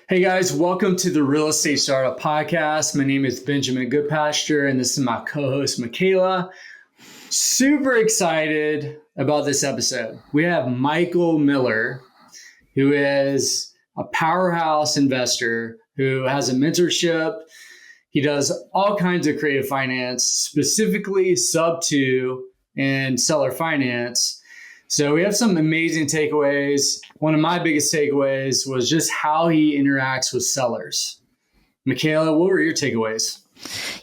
Hey guys, welcome to the Real Estate Startup Podcast. My name is Benjamin Goodpasture, and this is my co-host Michaela. Super excited about this episode. We have Micheal Miller, who is a powerhouse investor who has a mentorship. He does all kinds of creative finance, specifically sub-2 and seller finance. So we have some amazing takeaways. One of my biggest takeaways was just how he interacts with sellers. Michaela, what were your takeaways?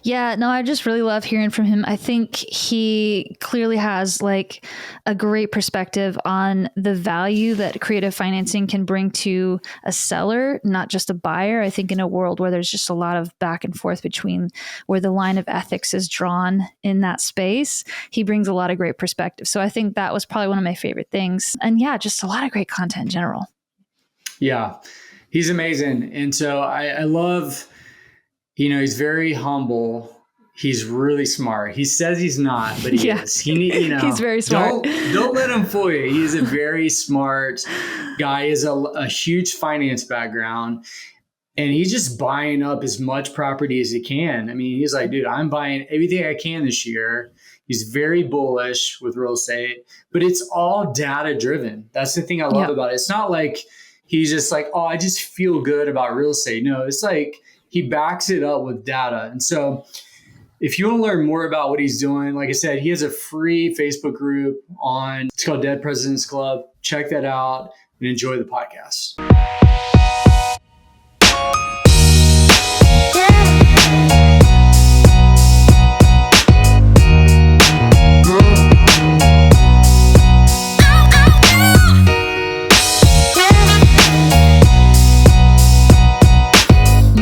Yeah, no, I just really love hearing from him. I think he clearly has like a great perspective on the value that creative financing can bring to a seller, not just a buyer. I think in a world where there's just a lot of back and forth between where the line of ethics is drawn in that space, he brings a lot of great perspective. So I think that was probably one of my favorite things. And yeah, just a lot of great content in general. Yeah, he's amazing. And so I love... he's very humble. He's really smart. He says he's not, but he is. He's very smart. Don't let him fool you. He's a very smart guy. He has a huge finance background, and he's just buying up as much property as he can. I mean, he's like, dude, I'm buying everything I can this year. He's very bullish with real estate, but it's all data driven. That's the thing I love about it. It's not like he's just like, oh, I just feel good about real estate. No, it's like, he backs it up with data. And so if you want to learn more about what he's doing, like I said, he has a free Facebook group it's called Dead Presidents Club. Check that out and enjoy the podcast.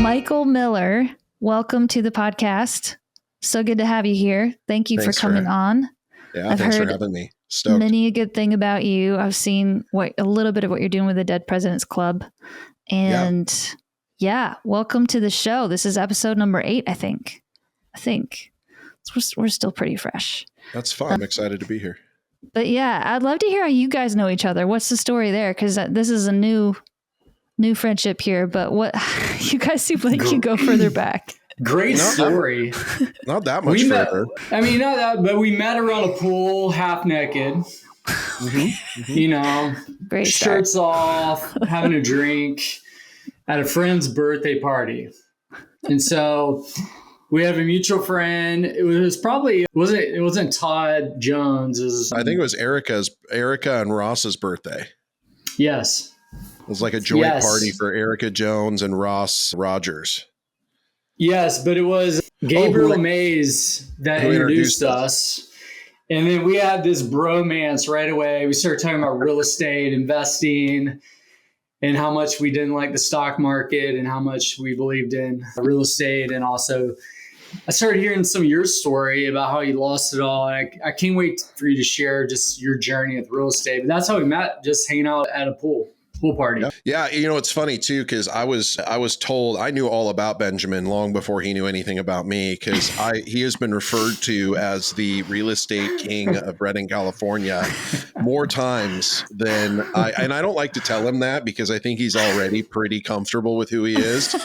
Micheal Miller, welcome to the podcast. So good to have you here. Thank you for coming on. Yeah, thanks for having me. Stoked. Many a good thing about you. I've seen a little bit of what you're doing with the Dead Presidents Club. And welcome to the show. This is episode number 8, I think. We're still pretty fresh. That's fun. I'm excited to be here. But yeah, I'd love to hear how you guys know each other. What's the story there? Because this is a new friendship here, but what you guys seem like you go further back. Great story. Not that much further. Not that, but we met around a pool, half naked. Great shirts off, having a drink at a friend's birthday party. And so we have a mutual friend. It wasn't Todd Jones. I think it was Erica and Ross's birthday. Yes. It was like a joint party for Erica Jones and Ross Rogers. Yes, but it was Gabriel Mays that introduced us. And then we had this bromance right away. We started talking about real estate, investing, and how much we didn't like the stock market and how much we believed in real estate. And also, I started hearing some of your story about how you lost it all. I can't wait for you to share just your journey with real estate. But that's how we met, just hanging out at a pool party. Yeah. It's funny too, because I was told I knew all about Benjamin long before he knew anything about me, because he has been referred to as the real estate king of Redding, California, more times than and I don't like to tell him that because I think he's already pretty comfortable with who he is.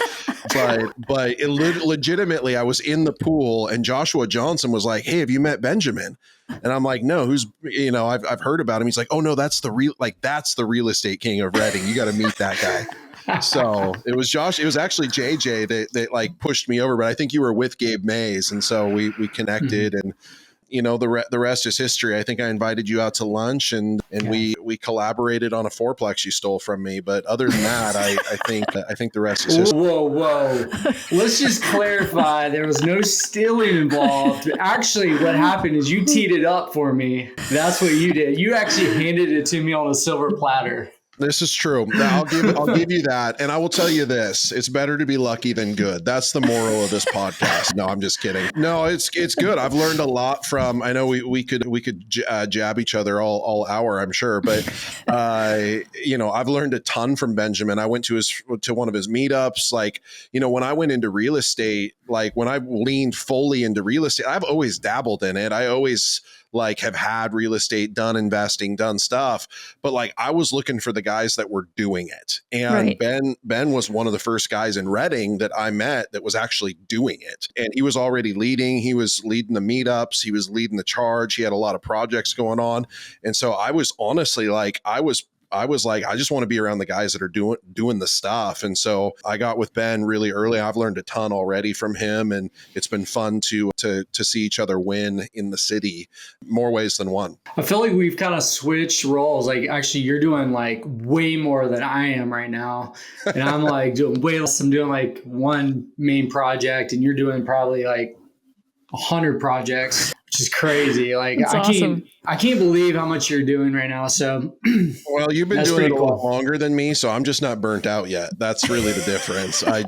But legitimately, I was in the pool and Joshua Johnson was like, "Hey, have you met Benjamin?" And I'm like, "No, who's, I've heard about him." He's like, "Oh no, that's the real estate king of Redding. You got to meet that guy." So it was Josh. It was actually JJ that like pushed me over, but I think you were with Gabe Mays. And so we connected and, the rest is history. I think I invited you out to lunch and we collaborated on a fourplex you stole from me. But other than that, I think the rest is history. Whoa. Let's just clarify. There was no stealing involved. Actually, what happened is you teed it up for me. That's what you did. You actually handed it to me on a silver platter. This is true. I'll give you that. And I will tell you this, it's better to be lucky than good. That's the moral of this podcast. No, I'm just kidding. No, it's good. I've learned a lot from, I know we could jab each other all hour, I'm sure, but I've learned a ton from Benjamin. I went to one of his meetups. Like, when I went into real estate, like when I leaned fully into real estate, I've always dabbled in it. I always like have had real estate, done investing, done stuff. But like I was looking for the guys that were doing it. And Right. Ben was one of the first guys in Reading that I met that was actually doing it. And he was already leading. He was leading the meetups. He was leading the charge. He had a lot of projects going on. And so I was honestly like, I was like, I just want to be around the guys that are doing the stuff. And so I got with Ben really early. I've learned a ton already from him, and it's been fun to see each other win in the city more ways than one. I feel like we've kind of switched roles. Like actually you're doing like way more than I am right now. And I'm like doing way less. I'm doing like one main project and you're doing probably like 100 projects, which is crazy. Like That's awesome. I can't believe how much you're doing right now. So well, you've been that's doing it a pretty lot cool. longer than me, so I'm just not burnt out yet. That's really the difference. I'm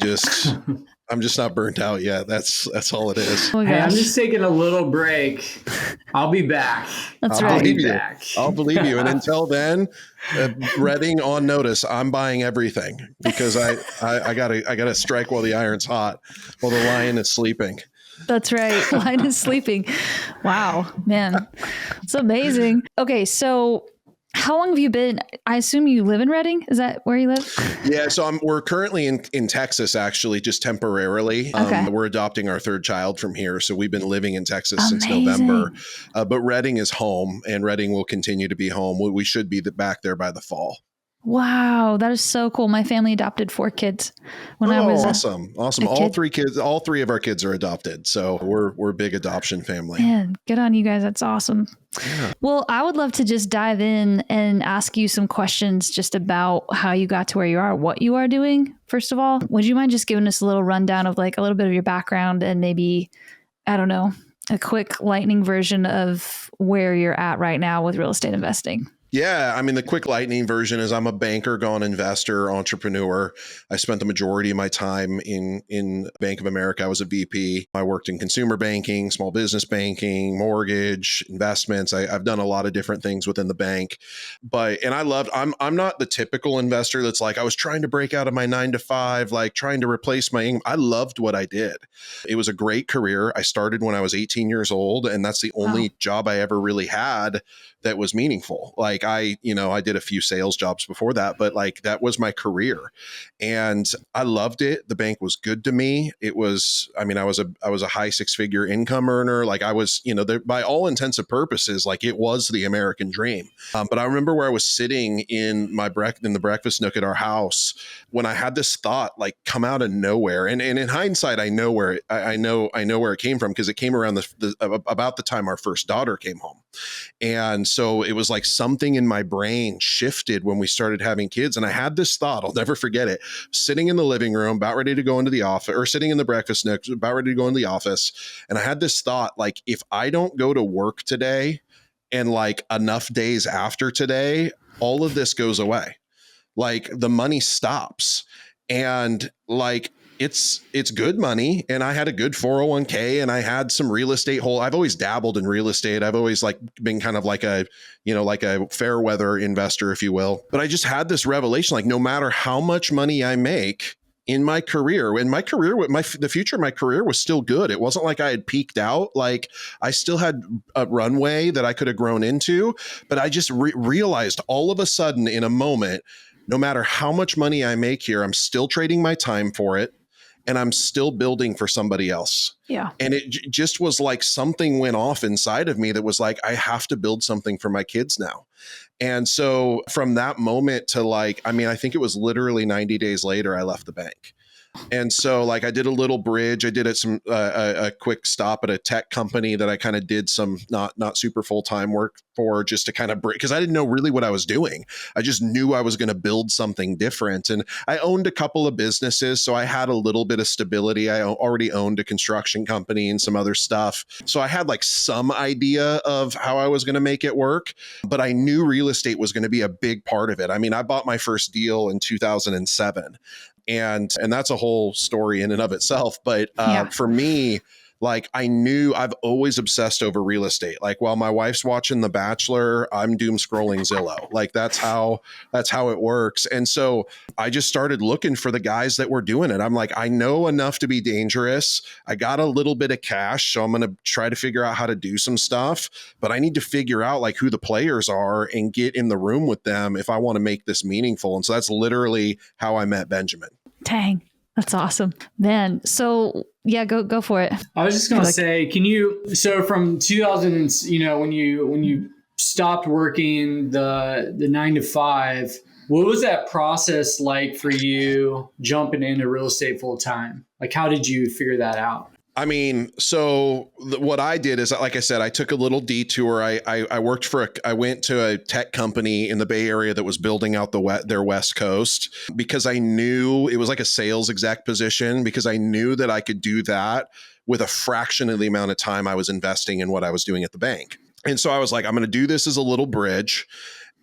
just not burnt out yet. That's all it is. Oh my Hey, I'm gosh. just taking a little break. I'll be back. That's I'll right. believe you. Back. I'll believe you. And until then, Reading on notice. I'm buying everything because I gotta strike while the iron's hot, while the lion is sleeping. That's right. Lion is sleeping. Wow, man. It's amazing. Okay, so how long have you been? I assume you live in Reading. Is that where you live? Yeah, so we're currently in Texas, actually, just temporarily. Okay. We're adopting our third child from here, so we've been living in Texas since Amazing. November. But Reading is home, and Reading will continue to be home. We should be back there by the fall. Wow, that is so cool. My family adopted 4 kids when I was awesome. All 3 kids, all 3 of our kids are adopted, so we're a big adoption family. Man, good on you guys. That's awesome. Yeah. Well, I would love to just dive in and ask you some questions just about how you got to where you are, what you are doing. First of all, would you mind just giving us a little rundown of like a little bit of your background and maybe, I don't know, a quick lightning version of where you're at right now with real estate investing? Yeah, I mean, the quick lightning version is I'm a banker, gone investor, entrepreneur. I spent the majority of my time in Bank of America. I was a VP. I worked in consumer banking, small business banking, mortgage, investments. I've done a lot of different things within the bank. And I loved, I'm not the typical investor that's like, I was trying to break out of my 9 to 5, like trying to replace my income. I loved what I did. It was a great career. I started when I was 18 years old, and that's the only job I ever really had that was meaningful. Like I did a few sales jobs before that, but like that was my career and I loved it. The bank was good to me. It was, I mean, I was a high 6-figure income earner. Like I was, by all intents and purposes, like it was the American dream. But I remember where I was sitting in the breakfast nook at our house when I had this thought like come out of nowhere. And in hindsight, I know where it came from because it came around about the time our first daughter came home. And so it was like something in my brain shifted when we started having kids. And I had this thought, I'll never forget it, sitting in the living room, about ready to go into the office, or sitting in the breakfast nook, about ready to go into the office. And I had this thought, like, if I don't go to work today and like enough days after today, all of this goes away. Like the money stops. And like, it's good money. And I had a good 401k and I had some real estate I've always dabbled in real estate. I've always like been kind of like a fair weather investor, if you will. But I just had this revelation, like no matter how much money I make in my career, the future of my career was still good. It wasn't like I had peaked out. Like I still had a runway that I could have grown into, but I just realized all of a sudden in a moment, no matter how much money I make here, I'm still trading my time for it. And I'm still building for somebody else. Yeah. And it just was like something went off inside of me that was like, I have to build something for my kids now. And so from that moment to like, I mean, I think it was literally 90 days later, I left the bank. And so like I did a little bridge. I did a quick stop at a tech company that I kind of did some not super full-time work for, just to kind of break, because I didn't know really what I was doing. I just knew I was going to build something different. And I owned a couple of businesses, so I had a little bit of stability. I already owned a construction company and some other stuff. So I had like some idea of how I was going to make it work, but I knew real estate was going to be a big part of it. I mean, I bought my first deal in 2007. And that's a whole story in and of itself. But for me, like I knew I've always obsessed over real estate. Like while my wife's watching The Bachelor, I'm doom scrolling Zillow. Like that's how it works. And so I just started looking for the guys that were doing it. I'm like, I know enough to be dangerous. I got a little bit of cash, so I'm going to try to figure out how to do some stuff, but I need to figure out like who the players are and get in the room with them if I want to make this meaningful. And so that's literally how I met Benjamin. Dang. That's awesome, man. So yeah, go for it. I was just going to say, so from 2000, when you stopped working the 9 to 5, what was that process like for you jumping into real estate full time? Like, how did you figure that out? I mean, so what I did is, like I said, I took a little detour. I worked I went to a tech company in the Bay Area that was building out their West Coast, because I knew it was like a sales exec position, because I knew that I could do that with a fraction of the amount of time I was investing in what I was doing at the bank. And so I was like, I'm going to do this as a little bridge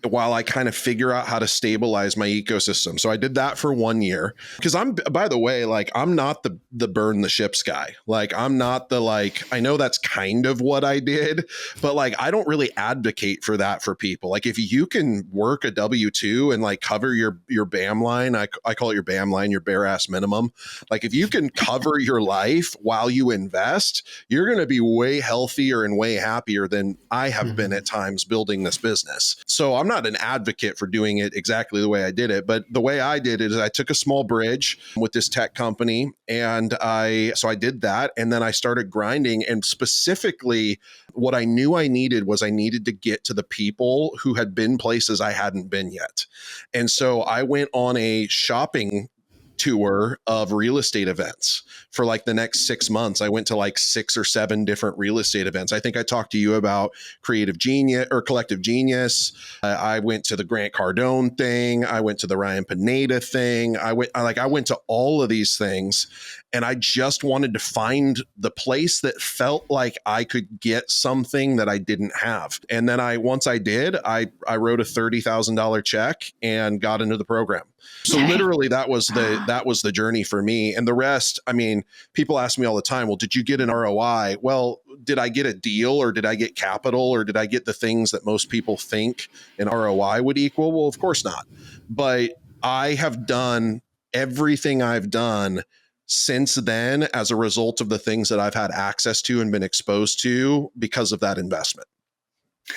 while I kind of figure out how to stabilize my ecosystem. So I did that for 1 year, because by the way, like I'm not the burn the ships guy. Like I'm not I know that's kind of what I did, but like, I don't really advocate for that for people. Like if you can work a W-2 and like cover your BAM line, I call it your BAM line, your bare ass minimum. Like if you can cover your life while you invest, you're going to be way healthier and way happier than I have been at times building this business. So I'm not an advocate for doing it exactly the way I did it, but the way I did it is I took a small bridge with this tech company, and I did that, and then I started grinding. And specifically, what I knew I needed was I needed to get to the people who had been places I hadn't been yet. And so I went on a shopping tour of real estate events for like the next 6 months. I went to like 6 or 7 different real estate events. I think I talked to you about Creative Genius or Collective Genius. I went to the Grant Cardone thing. I went to the Ryan Pineda thing. I went to all of these things, and I just wanted to find the place that felt like I could get something that I didn't have. And then once I did, I wrote a $30,000 check and got into the program. So literally that was the journey for me. And the rest, I mean, people ask me all the time, well, did you get an ROI? Well, did I get a deal, or did I get capital, or did I get the things that most people think an ROI would equal? Well, of course not. But I have done everything I've done since then as a result of the things that I've had access to and been exposed to because of that investment.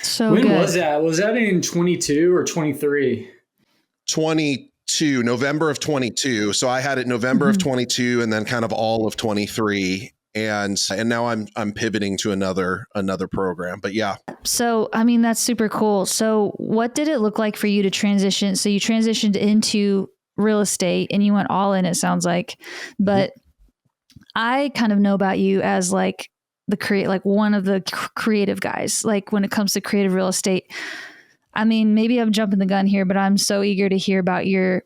So when good. was that? Was that in 22 or 23? 22, November of 22. So I had it November of 22 and then kind of all of 23. And now I'm pivoting to another program. But yeah. So, I mean, that's super cool. So what did it look like for you to transition? So you transitioned into real estate and you went all in, it sounds like, but I kind of know about you as like one of the creative guys, like when it comes to creative real estate. I mean, maybe I'm jumping the gun here, but I'm so eager to hear about your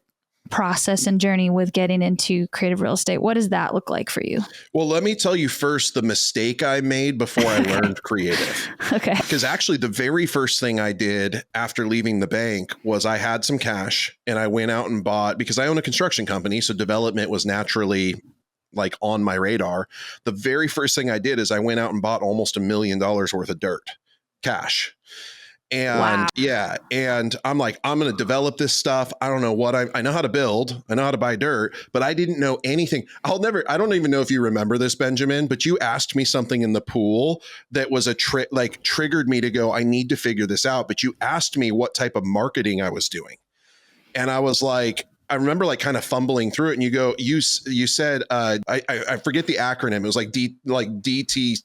process and journey with getting into creative real estate. What does that look like for you? Well, let me tell you first the mistake I made before I learned creative. Okay. Because actually the very first thing I did after leaving the bank was I had some cash and I went out and bought, because I own a construction company, so development was naturally like on my radar. The very first thing I did is I went out and bought almost $1 million worth of dirt, cash. And yeah, and I'm like, I'm going to develop this stuff. I don't know what I know how to build. I know how to buy dirt, but I didn't know anything. I don't even know if you remember this, Benjamin, but you asked me something in the pool that was triggered me to go, I need to figure this out. But you asked me what type of marketing I was doing. And I was like, I remember like kind of fumbling through it, and you said, I forget the acronym. It was like DTS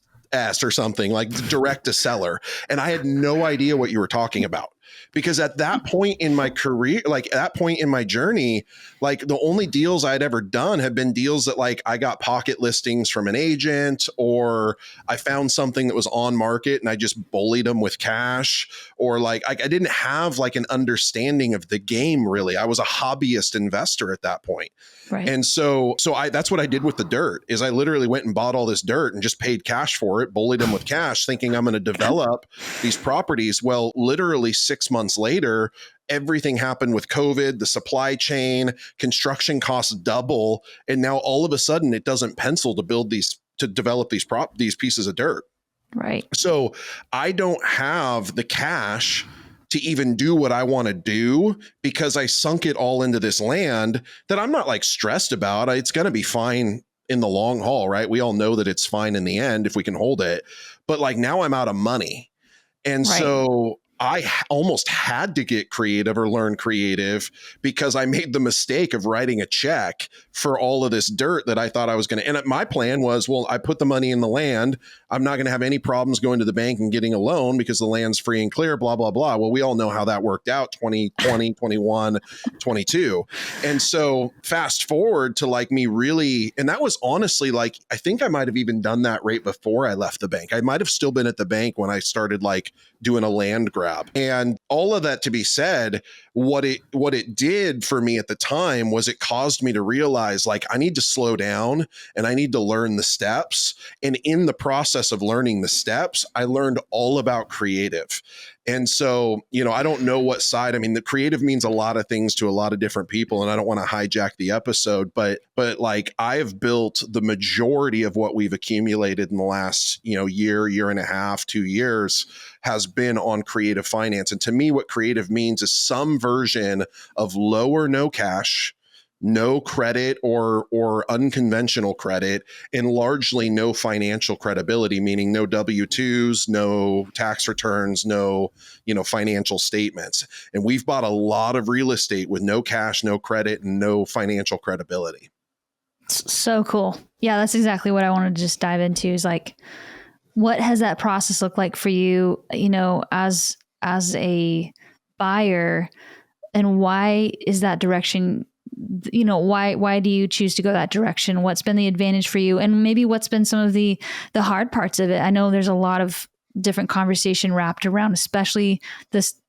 or something, like direct to seller. And I had no idea what you were talking about, because at that point in my career, like at that point in my journey, like the only deals I'd ever done have been deals that like I got pocket listings from an agent, or I found something that was on market and I just bullied them with cash, or like I didn't have like an understanding of the game really. I was a hobbyist investor at that point. Right. And so that's what I did with the dirt is I literally went and bought all this dirt and just paid cash for it, bullied them with cash, thinking I'm going to develop these properties. Well, literally 6 months later, everything happened with COVID, the supply chain, construction costs double. And now all of a sudden it doesn't pencil to build these to develop these pieces of dirt. Right. So I don't have the cash to even do what I want to do because I sunk it all into this land that I'm not like stressed about. It's going to be fine in the long haul, right? We all know that it's fine in the end if we can hold it. But like now I'm out of money. And Right. so I almost had to get creative or learn creative because I made the mistake of writing a check for all of this dirt that I thought I was going to. And my plan was, well, I put the money in the land. I'm not going to have any problems going to the bank and getting a loan because the land's free and clear, blah, blah, blah. Well, we all know how that worked out 2020, 21, 22. And so fast forward to like me really, and that was honestly like, I think I might have even done that right before I left the bank. I might have still been at the bank when I started like doing a land grab. And all of that to be said, what it did for me at the time was it caused me to realize like I need to slow down and I need to learn the steps. And in the process of learning the steps, I learned all about creative. And so, I don't know what side. I mean, the creative means a lot of things to a lot of different people, and I don't want to hijack the episode, but like I have built the majority of what we've accumulated in the last, year and a half, 2 years has been on creative finance. And to me, what creative means is some version of low or no cash, no credit or unconventional credit, and largely no financial credibility, meaning no W-2s, no tax returns, no, financial statements. And we've bought a lot of real estate with no cash, no credit, and no financial credibility. So cool. Yeah, that's exactly what I wanted to just dive into is like, what has that process looked like for you, as a buyer, and why is that direction, why do you choose to go that direction? What's been the advantage for you? And maybe what's been some of the hard parts of it? I know there's a lot of different conversation wrapped around, especially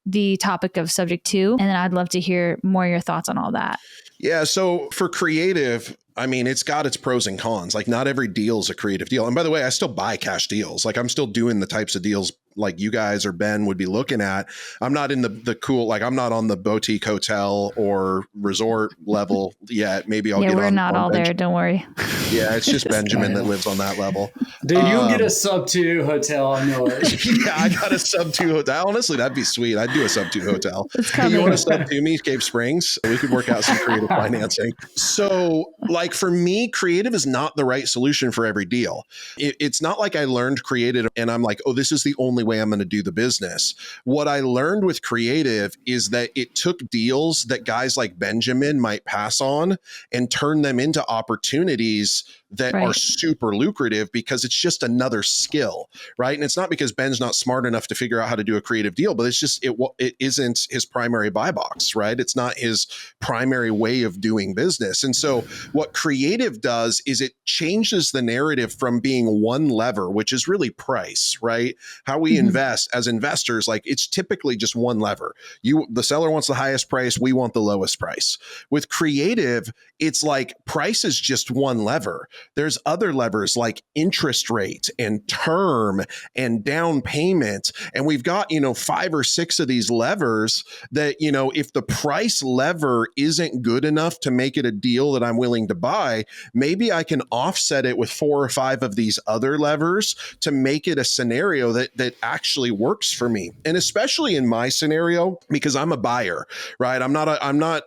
the topic of subject 2. And then I'd love to hear more of your thoughts on all that. Yeah. So for creative, I mean, it's got its pros and cons. Like not every deal is a creative deal. And by the way, I still buy cash deals. Like I'm still doing the types of deals like you guys or Ben would be looking at. I'm not in the cool, like I'm not on the boutique hotel or resort level yet. Maybe I'll get on. Yeah, we're not all there. Don't worry. Yeah, it's just Benjamin that lives on that level. Dude, you'll get a sub 2 hotel. I know it. Yeah, I got a sub 2 hotel. Honestly, that'd be sweet. I'd do a sub 2 hotel. Hey, you want to sub 2 me, Cave Springs? We could work out some creative financing. So like for me, creative is not the right solution for every deal. It's not like I learned creative and I'm like, oh, this is the only way I'm going to do the business. What I learned with creative is that it took deals that guys like Benjamin might pass on and turn them into opportunities that are super lucrative because it's just another skill, right? And it's not because Ben's not smart enough to figure out how to do a creative deal, but it's just, it isn't his primary buy box, right? It's not his primary way of doing business. And so what creative does is it changes the narrative from being one lever, which is really price, right? How we invest as investors, like it's typically just one lever. The seller wants the highest price, we want the lowest price. With creative, it's like price is just one lever. There's other levers like interest rate and term and down payment. And we've got, 5 or 6 of these levers that, if the price lever isn't good enough to make it a deal that I'm willing to buy, maybe I can offset it with 4 or 5 of these other levers to make it a scenario that actually works for me. And especially in my scenario, because I'm a buyer, right? I'm not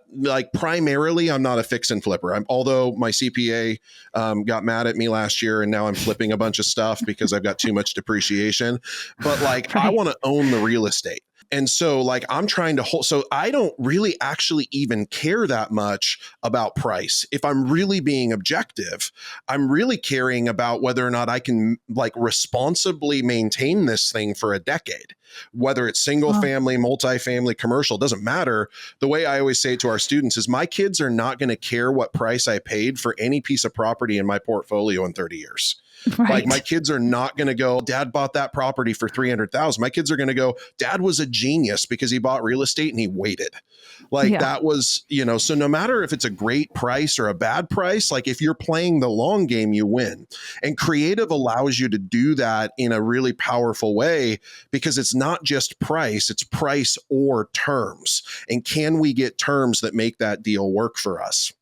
primarily, I'm not a fix and flipper. Although my CPA got mad at me last year and now I'm flipping a bunch of stuff because I've got too much depreciation. But I want to own the real estate. And so I'm trying to hold, so I don't really actually even care that much about price. If I'm really being objective, I'm really caring about whether or not I can responsibly maintain this thing for a decade, whether it's single family, multifamily, commercial, doesn't matter. The way I always say it to our students is my kids are not going to care what price I paid for any piece of property in my portfolio in 30 years. Right. Like my kids are not going to go, Dad bought that property for $300,000. My kids are going to go, Dad was a genius because he bought real estate and he waited. That was, so no matter if it's a great price or a bad price, if you're playing the long game, you win. And creative allows you to do that in a really powerful way because it's not just price, it's price or terms. And can we get terms that make that deal work for us?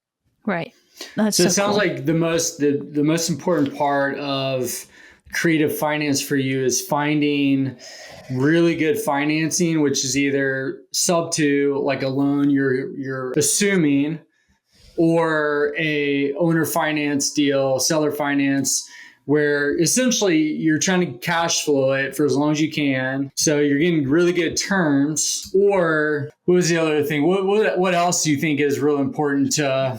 Right. That's So so it sounds cool. like the most important part of creative finance for you is finding really good financing, which is either sub two, like a loan you're assuming, or a owner finance deal, seller finance, where essentially you're trying to cash flow it for as long as you can. So you're getting really good terms. Or what was the other thing? What else do you think is real important to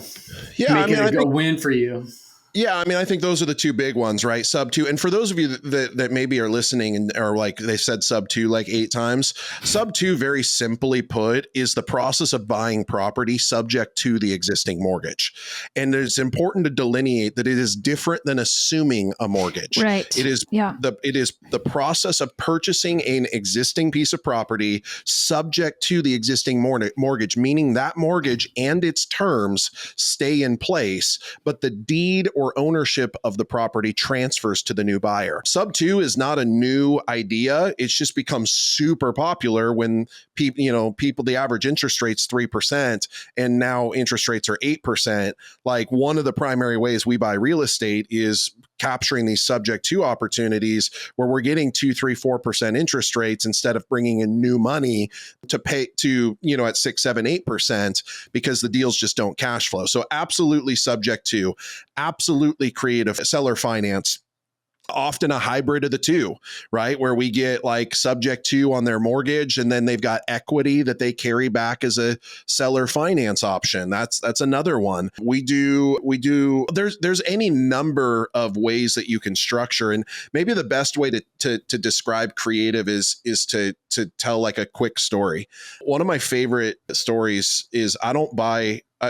Yeah, I make mean, it I a think win for you? Yeah, I mean, I think those are the two big ones, right? Sub two. And for those of you that maybe are listening and are like, they said sub two like 8 times. Sub two, very simply put, is the process of buying property subject to the existing mortgage. And it's important to delineate that it is different than assuming a mortgage. Right. It is Yeah. it is the process of purchasing an existing piece of property subject to the existing mortgage, meaning that mortgage and its terms stay in place, but the deed or ownership of the property transfers to the new buyer. Sub two is not a new idea. It's just become super popular when people, the average interest rate's 3% and now interest rates are 8%. Like, one of the primary ways we buy real estate is capturing these subject to opportunities where we're getting 2, 3, 4% interest rates instead of bringing in new money to pay to, at 6, 7, 8%, because the deals just don't cash flow. So absolutely subject to, absolutely creative seller finance, often a hybrid of the two, right? Where we get like subject to on their mortgage, and then they've got equity that they carry back as a seller finance option. That's another one. We do, there's any number of ways that you can structure. And maybe the best way to describe creative is to tell like a quick story. One of my favorite stories is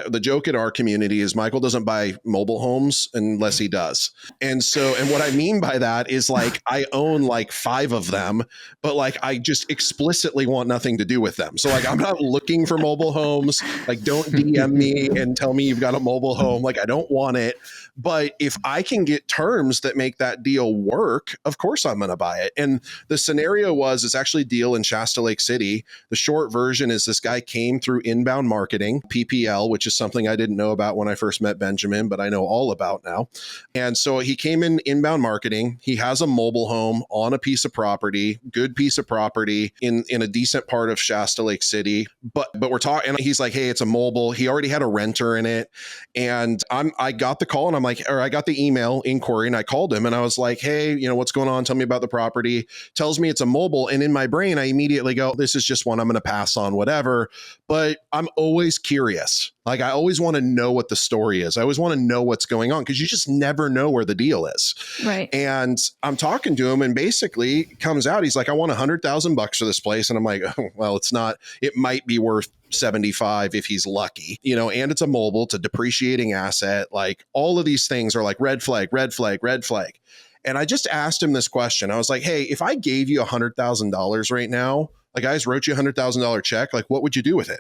the joke in our community is Michael doesn't buy mobile homes unless he does. And what I mean by that is, like, I own like 5 of them, but like I just explicitly want nothing to do with them. So like, I'm not looking for mobile homes. Like, don't DM me and tell me you've got a mobile home. Like, I don't want it. But if I can get terms that make that deal work, of course I'm going to buy it. And the scenario it's actually a deal in Shasta Lake City. The short version is this guy came through inbound marketing, PPL, which is something I didn't know about when I first met Benjamin, but I know all about now. And so he came in inbound marketing. He has a mobile home on a piece of property, good piece of property in a decent part of Shasta Lake City. But we're talking, and he's like, hey, it's a mobile. He already had a renter in it. And I got the call, and I got the email inquiry, and I called him and I was like, hey, what's going on? Tell me about the property. Tells me it's a mobile. And in my brain, I immediately go, this is just one I'm going to pass on, whatever. But I'm always curious. Like, I always want to know what the story is. I always want to know what's going on, because you just never know where the deal is. Right. And I'm talking to him, and basically comes out, he's like, I want $100,000 for this place. And I'm like, oh, well, it's not, it might be worth 75 if he's lucky, and it's a mobile, it's a depreciating asset. Like, all of these things are like red flag, red flag, red flag. And I just asked him this question. I was like, hey, if I gave you $100,000 right now, like, I just wrote you $100,000 check, like, what would you do with it?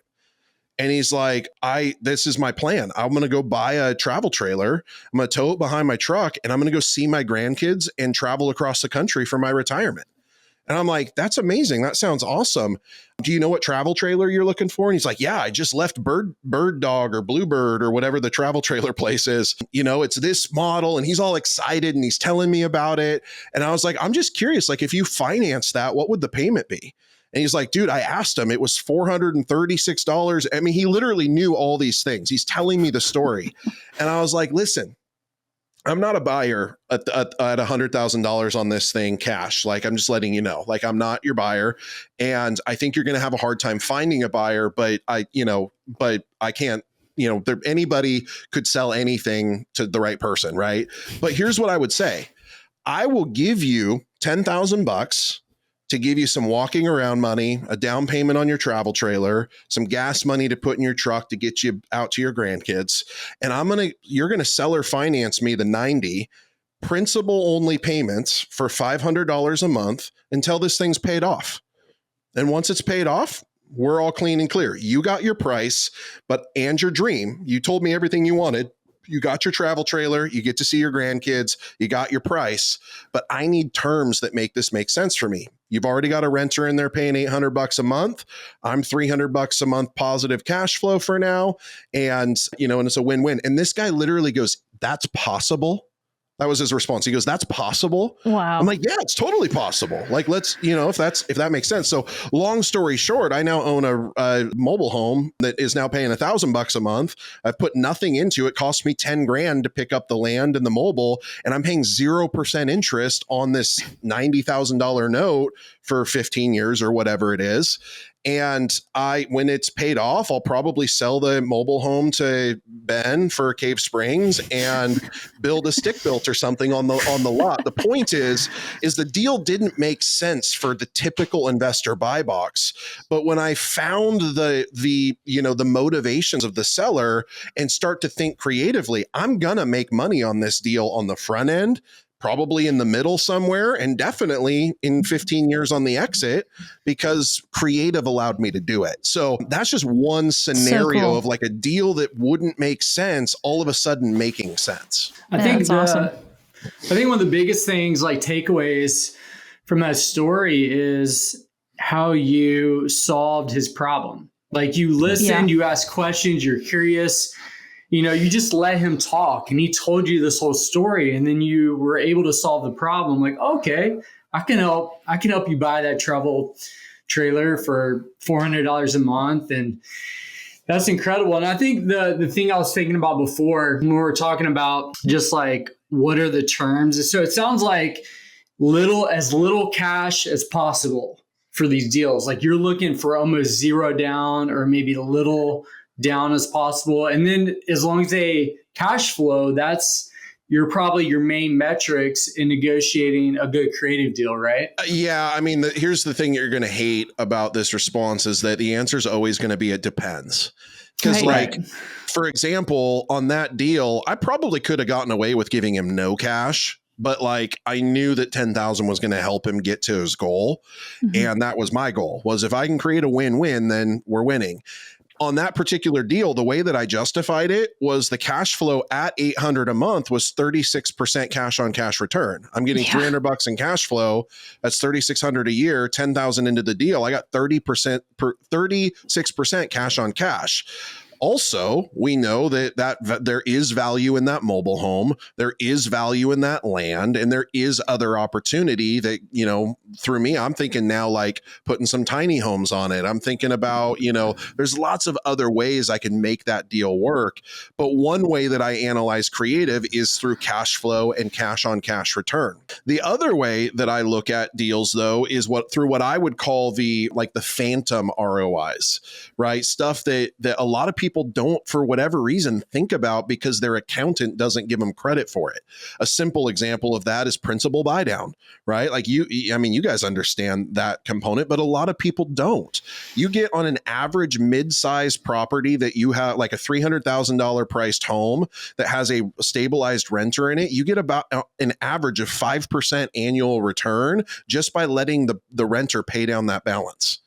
And he's like, this is my plan. I'm going to go buy a travel trailer. I'm going to tow it behind my truck, and I'm going to go see my grandkids and travel across the country for my retirement. And I'm like, that's amazing. That sounds awesome. Do you know what travel trailer you're looking for? And he's like, yeah, I just left Bird Dog or Bluebird or whatever the travel trailer place is. It's this model. And he's all excited and he's telling me about it. And I was like, I'm just curious, like, if you finance that, what would the payment be? And he's like, dude, I asked him, it was $436. I mean, he literally knew all these things. He's telling me the story. And I was like, listen, I'm not a buyer at $100,000 on this thing cash. Like, I'm just letting you know, like, I'm not your buyer. And I think you're going to have a hard time finding a buyer, but I can't, anybody could sell anything to the right person. Right. But here's what I would say. I will give you $10,000 to give you some walking around money, a down payment on your travel trailer, some gas money to put in your truck to get you out to your grandkids. And you're going to seller finance me the 90 principal only payments for $500 a month until this thing's paid off. And once it's paid off, we're all clean and clear. You got your price, and your dream. You told me everything you wanted. you got your travel trailer, you get to see your grandkids, you got your price, but I need terms that make this make sense for me. You've already got a renter in there paying $800 a month. I'm $300 a month positive cash flow for now. And, and it's a win-win. And this guy literally goes, that's possible. That was his response. He goes, that's possible. Wow. I'm like, yeah, it's totally possible. Like, let's, if that makes sense. So long story short, I now own a mobile home that is now paying $1,000 a month. I've put nothing into it. Cost me 10 grand to pick up the land and the mobile. And I'm paying 0% interest on this $90,000 note for 15 years or whatever it is. And when it's paid off, I'll probably sell the mobile home to Ben for Cave Springs and build a stick built or something on the lot. The point is the deal didn't make sense for the typical investor buy box. But when I found the motivations of the seller and start to think creatively, I'm gonna make money on this deal on the front end, probably in the middle somewhere, and definitely in 15 years on the exit, because creative allowed me to do it. So that's just one scenario of like a deal that wouldn't make sense, all of a sudden making sense. I think that's awesome. I think one of the biggest things, like takeaways from that story, is how you solved his problem. Like you listened, you asked questions, you're curious. You just let him talk and he told you this whole story, and then you were able to solve the problem. Like, okay, I can help you buy that travel trailer for $400 a month. And that's incredible. And I think the thing I was thinking about before when we were talking about just like, what are the terms? So it sounds like little cash as possible for these deals. Like you're looking for almost zero down or maybe a little down as possible. And then as long as they cash flow, that's probably your main metrics in negotiating a good creative deal, right? Yeah. I mean, here's the thing you're going to hate about this response is that the answer is always going to be, it depends. Because for example, on that deal, I probably could have gotten away with giving him no cash, but like I knew that 10,000 was going to help him get to his goal. Mm-hmm. And that was my goal, was if I can create a win-win, then we're winning. On that particular deal, the way that I justified it was the cash flow at $800 a month was 36% cash on cash return. I'm getting $300 in cash flow. That's $3,600 a year, 10,000 into the deal. I got 36% cash on cash. Also, we know that there is value in that mobile home. There is value in that land, and there is other opportunity that, through me, I'm thinking now like putting some tiny homes on it. I'm thinking about, there's lots of other ways I can make that deal work. But one way that I analyze creative is through cash flow and cash on cash return. The other way that I look at deals though is through what I would call the phantom ROIs, right? Stuff that a lot of people don't, for whatever reason, think about because their accountant doesn't give them credit for it. A simple example of that is principal buy down, right? Like you guys understand that component, but a lot of people don't. You get on an average mid-sized property that you have like a $300,000 priced home that has a stabilized renter in it. You get about an average of 5% annual return just by letting the renter pay down that balance.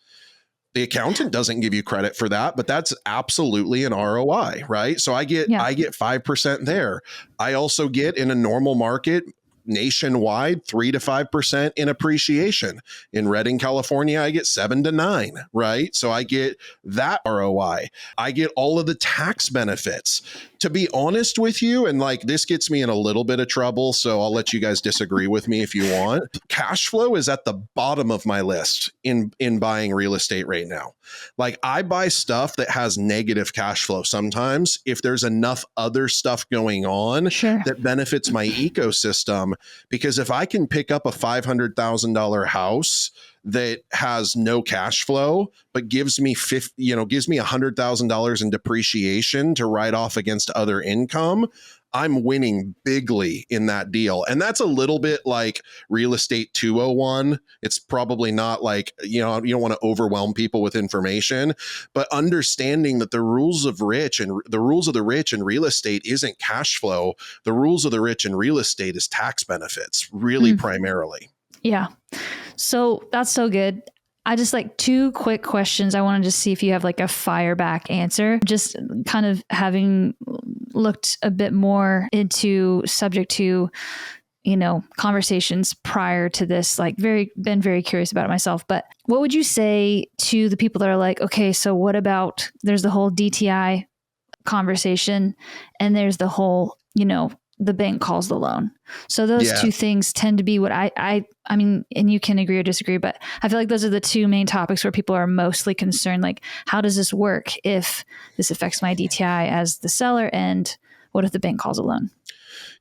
The accountant doesn't give you credit for that, but that's absolutely an ROI, right? So I get 5% there. I also get, in a normal market nationwide, 3 to 5% in appreciation. In Redding, California, I get 7 to 9, right? So I get that ROI. I get all of the tax benefits. To be honest with you, and like this gets me in a little bit of trouble, so I'll let you guys disagree with me if you want. Cash flow is at the bottom of my list in buying real estate right now. Like I buy stuff that has negative cash flow sometimes if there's enough other stuff going on that benefits my ecosystem. Because if I can pick up a $500,000 house that has no cash flow, but gives me $100,000 in depreciation to write off against other income, I'm winning bigly in that deal. And that's a little bit like real estate 201. It's probably not like, you don't want to overwhelm people with information, but understanding that the rules of the rich in real estate isn't cash flow. The rules of the rich in real estate is tax benefits, really primarily. Yeah. So that's so good. I just like 2 quick questions. I wanted to see if you have like a fire back answer. Just kind of having looked a bit more into subject to, conversations prior to this, like been very curious about it myself. But what would you say to the people that are like, okay, so what about, there's the whole DTI conversation and there's the whole, the bank calls the loan. So those 2 things tend to be what I mean, and you can agree or disagree, but I feel like those are the 2 main topics where people are mostly concerned. Like, how does this work if this affects my DTI as the seller? And what if the bank calls a loan?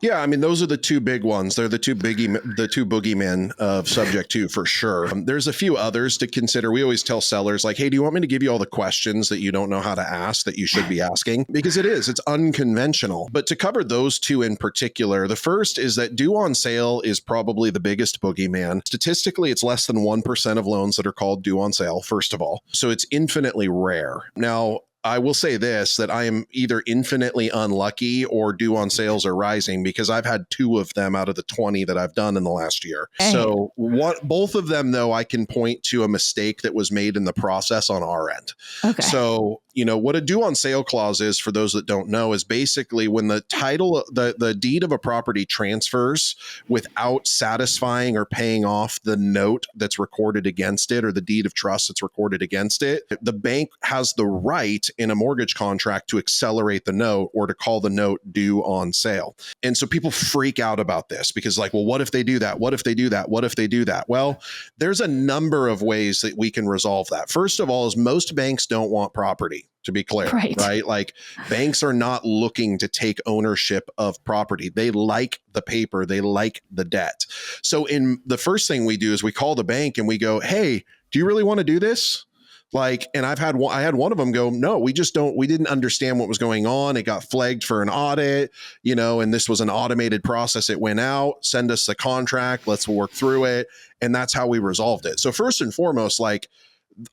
Yeah, I mean, those are the 2 big ones. They're the two boogeymen of subject to, for sure. There's a few others to consider. We always tell sellers like, hey, do you want me to give you all the questions that you don't know how to ask that you should be asking? Because it's unconventional. But to cover those 2 in particular, the first is that due on sale is probably the biggest boogeyman. Statistically, it's less than 1% of loans that are called due on sale, first of all. So it's infinitely rare. Now, I will say this, that I am either infinitely unlucky or due on sales are rising, because I've had 2 of them out of the 20 that I've done in the last year. Dang. So both of them, though, I can point to a mistake that was made in the process on our end. Okay. So, what a due on sale clause is, for those that don't know, is basically when the title, the deed of a property transfers without satisfying or paying off the note that's recorded against it, or the deed of trust that's recorded against it, the bank has the right in a mortgage contract to accelerate the note or to call the note due on sale. And so people freak out about this because like, well, what if they do that? What if they do that? What if they do that? Well, there's a number of ways that we can resolve that. First of all, is most banks don't want property, to be clear, right? Like, banks are not looking to take ownership of property. They like the paper. They like the debt. So the first thing we do is we call the bank and we go, hey, do you really want to do this? Like, and I had one of them go, no, we didn't understand what was going on. It got flagged for an audit, and this was an automated process. It went out, send us the contract, let's work through it. And that's how we resolved it. So first and foremost, like,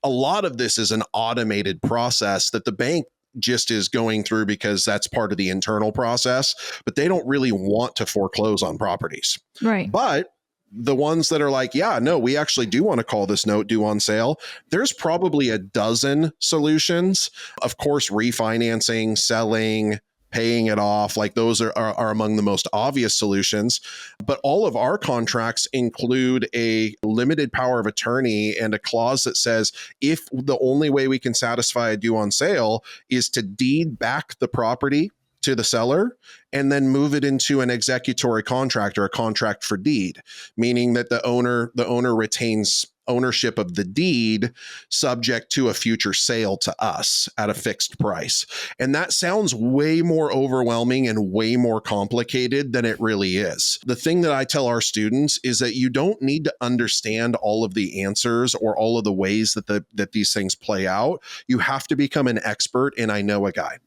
a lot of this is an automated process that the bank just is going through because that's part of the internal process, but they don't really want to foreclose on properties. Right. But the ones that are like, yeah, no, we actually do want to call this note due on sale, there's probably a dozen solutions. Of course, refinancing, selling, paying it off, like those are among the most obvious solutions. But all of our contracts include a limited power of attorney and a clause that says if the only way we can satisfy a due on sale is to deed back the property to the seller and then move it into an executory contract or a contract for deed, meaning that the owner retains ownership of the deed subject to a future sale to us at a fixed price. And that sounds way more overwhelming and way more complicated than it really is. The thing that I tell our students is that you don't need to understand all of the answers or all of the ways that these things play out. You have to become an expert in I know a guy.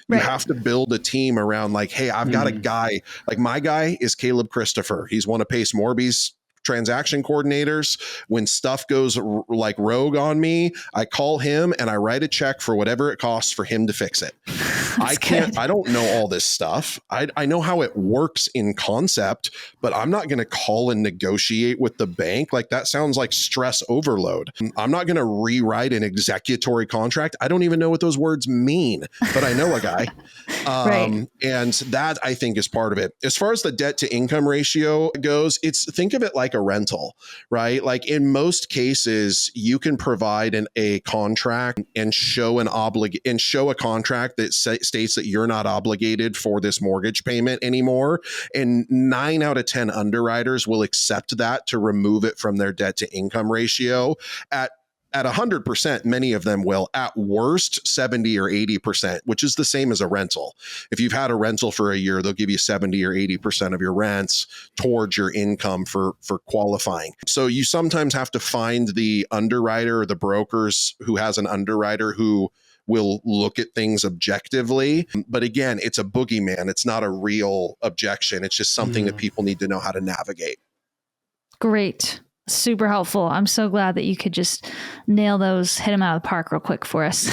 You have to build a team around like, hey, I've got a guy, like my guy is Caleb Christopher. He's one of Pace Morby's transaction coordinators. When stuff goes like rogue on me, I call him and I write a check for whatever it costs for him to fix it. I don't know all this stuff. I know how it works in concept, but I'm not going to call and negotiate with the bank. Like that sounds like stress overload. I'm not going to rewrite an executory contract. I don't even know what those words mean, but I know a guy. And that I think is part of it. As far as the debt to income ratio goes, think of it like a rental, right? Like in most cases, you can provide a contract and show a contract that states that you're not obligated for this mortgage payment anymore. And 9 out of 10 underwriters will accept that to remove it from their debt to income ratio. At 100%, many of them will. At worst, 70 or 80%, which is the same as a rental. If you've had a rental for a year, they'll give you 70 or 80% of your rents towards your income for qualifying. So you sometimes have to find the underwriter or the brokers who has an underwriter who will look at things objectively. But again, it's a boogeyman. It's not a real objection. It's just something that people need to know how to navigate. Great. Super helpful. I'm so glad that you could just nail those, hit them out of the park real quick for us.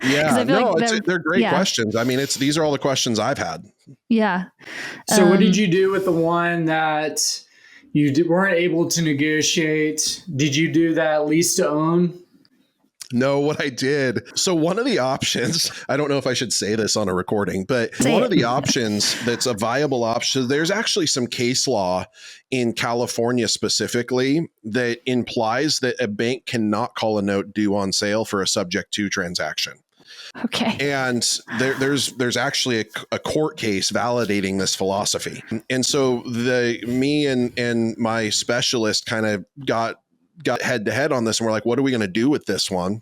Yeah, they're great questions. I mean, these are all the questions I've had. Yeah. So what did you do with the one that, weren't able to negotiate. Did you do that lease to own? No, what I did. So one of the options, I don't know if I should say this on a recording, but one of the options that's a viable option, there's actually some case law in California specifically that implies that a bank cannot call a note due on sale for a subject to transaction. Okay. And there's actually a court case validating this philosophy. And so me and my specialist kind of got head to head on this, and we're like, what are we going to do with this one?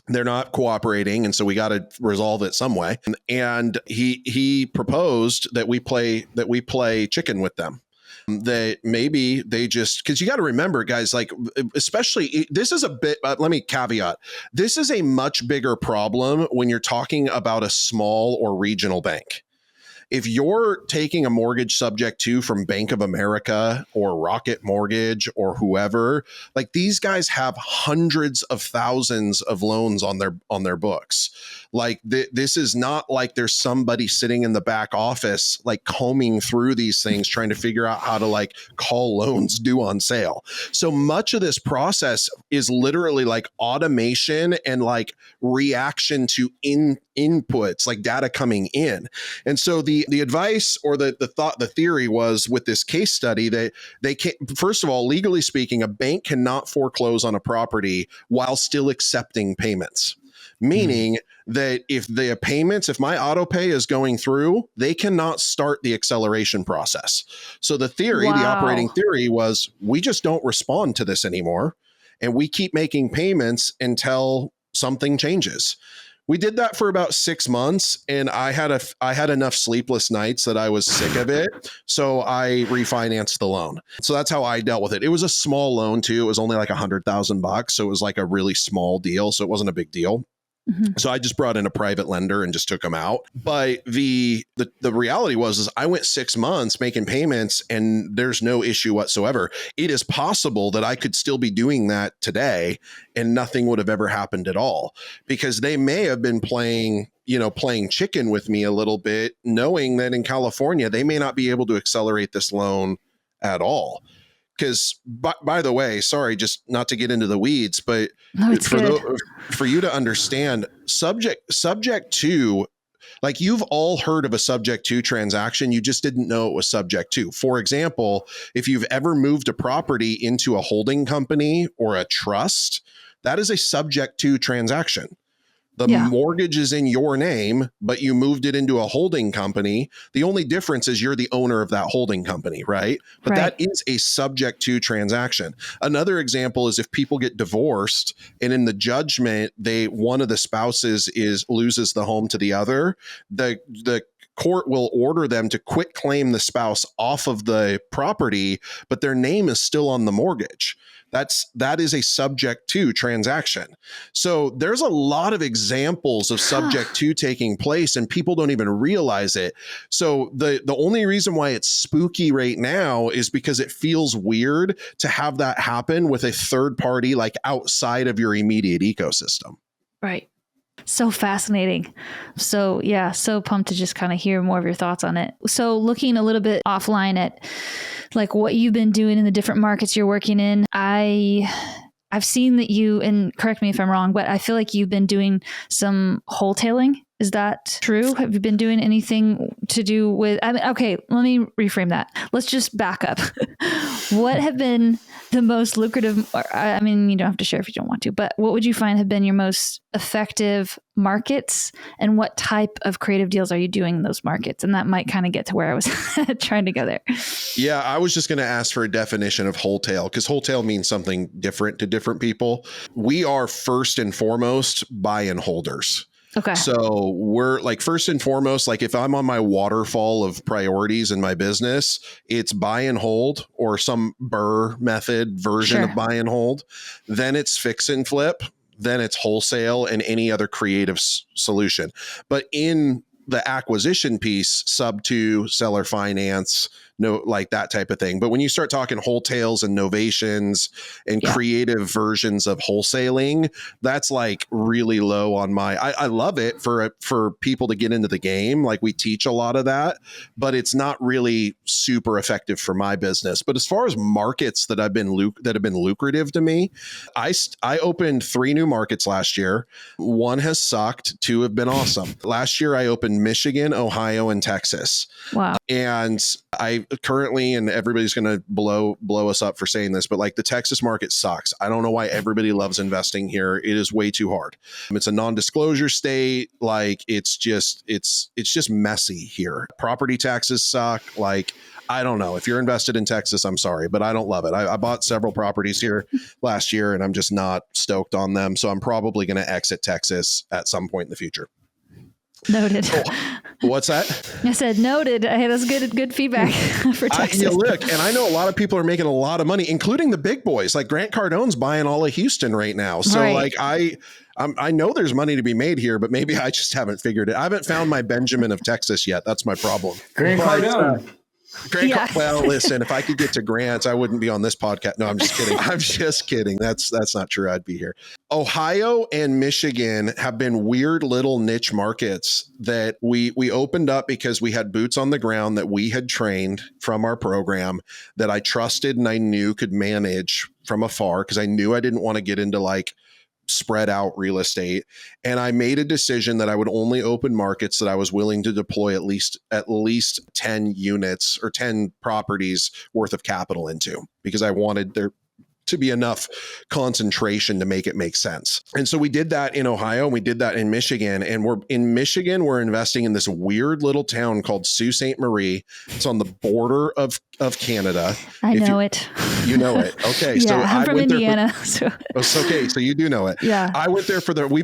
They're not cooperating, and so we got to resolve it some way. And he proposed that we play chicken with them. That maybe they just, because you got to remember, guys, like, especially this is a bit, let me caveat, this is a much bigger problem when you're talking about a small or regional bank. If you're taking a mortgage subject to from Bank of America or Rocket Mortgage or whoever, like, these guys have hundreds of thousands of loans on their books. Like, this is not like there's somebody sitting in the back office, like, combing through these things, trying to figure out how to, like, call loans due on sale. So much of this process is literally like automation and like reaction to inputs, like data coming in. And so the advice or the theory was, with this case study, that they can't, first of all, legally speaking, a bank cannot foreclose on a property while still accepting payments. Meaning that if my auto pay is going through, they cannot start the acceleration process. So the operating theory was, we just don't respond to this anymore, and we keep making payments until something changes. We did that for about 6 months, and I had enough sleepless nights that I was sick of it. So I refinanced the loan. So that's how I dealt with it. It was a small loan too. It was only like $100,000. So it was like a really small deal. So it wasn't a big deal. Mm-hmm. So I just brought in a private lender and just took them out. But the reality was I went 6 months making payments, and there's no issue whatsoever. It is possible that I could still be doing that today and nothing would have ever happened at all, because they may have been playing chicken with me a little bit, knowing that in California, they may not be able to accelerate this loan at all. Because, by the way, sorry, just not to get into the weeds, but for you to understand, subject to, like, you've all heard of a subject to transaction, you just didn't know it was subject to. For example, if you've ever moved a property into a holding company or a trust, that is a subject to transaction. The mortgage is in your name, but you moved it into a holding company. The only difference is you're the owner of that holding company, right? But that is a subject to transaction. Another example is if people get divorced and in the judgment, one of the spouses loses the home to the other, the court will order them to quit claim the spouse off of the property, but their name is still on the mortgage. That is a subject to transaction. So there's a lot of examples of subject to taking place, and people don't even realize it. So the only reason why it's spooky right now is because it feels weird to have that happen with a third party, like, outside of your immediate ecosystem. Right. So fascinating. So so pumped to just kind of hear more of your thoughts on it. So looking a little bit offline at like what you've been doing in the different markets you're working in, I've seen that you, and correct me if I'm wrong, but I feel like you've been doing some wholetailing. Is that true? Have you been doing anything to do with, okay, let me reframe that. Let's just back up. What have been the most lucrative, you don't have to share if you don't want to, but what would you find have been your most effective markets, and what type of creative deals are you doing in those markets? And that might kind of get to where I was trying to go there. Yeah, I was just going to ask for a definition of wholetail, because wholetail means something different to different people. We are first and foremost buy and holders. Okay. So we're like, first and foremost, like, if I'm on my waterfall of priorities in my business, it's buy and hold, or some BRRRR method version of buy and hold. Then it's fix and flip. Then it's wholesale and any other creative solution. But in the acquisition piece, sub to seller finance, no, like that type of thing. But when you start talking wholesales and novations and creative versions of wholesaling, that's like really low on my, I love it for people to get into the game. Like we teach a lot of that, but it's not really super effective for my business. But as far as markets that have been lucrative to me, I opened 3 new markets last year. 1 has sucked, 2 have been awesome. Last year I opened Michigan, Ohio, and Texas. Wow. And I currently, and everybody's going to blow us up for saying this, but like the Texas market sucks. I don't know why everybody loves investing here. It is way too hard. It's a non-disclosure state. Like it's just messy here. Property taxes suck. Like, I don't know. If you're invested in Texas, I'm sorry, but I don't love it. I bought several properties here last year and I'm just not stoked on them. So I'm probably going to exit Texas at some point in the future. Noted. Oh, what's that? I said noted. Hey, that's good feedback for Texas. Look, and I know a lot of people are making a lot of money, including the big boys. Like Grant Cardone's buying all of Houston right now. So like I know there's money to be made here, but maybe I just haven't figured it. I haven't found my Benjamin of Texas yet. That's my problem. Grant Cardone. Well, listen, if I could get to Grant, I wouldn't be on this podcast. No, I'm just kidding. I'm just kidding. That's not true. I'd be here. Ohio and Michigan have been weird little niche markets that we opened up because we had boots on the ground that we had trained from our program that I trusted and I knew could manage from afar because I knew I didn't want to get into like spread out real estate. And I made a decision that I would only open markets that I was willing to deploy at least 10 units or 10 properties worth of capital into, because I wanted there to be enough concentration to make it make sense. And so we did that in Ohio and we did that in Michigan. And we're investing in this weird little town called Sault Ste. Marie. It's on the border of Canada. I know it. You know it. Okay. Yeah, so I'm from Indiana. Okay. So you do know it. Yeah. I went there we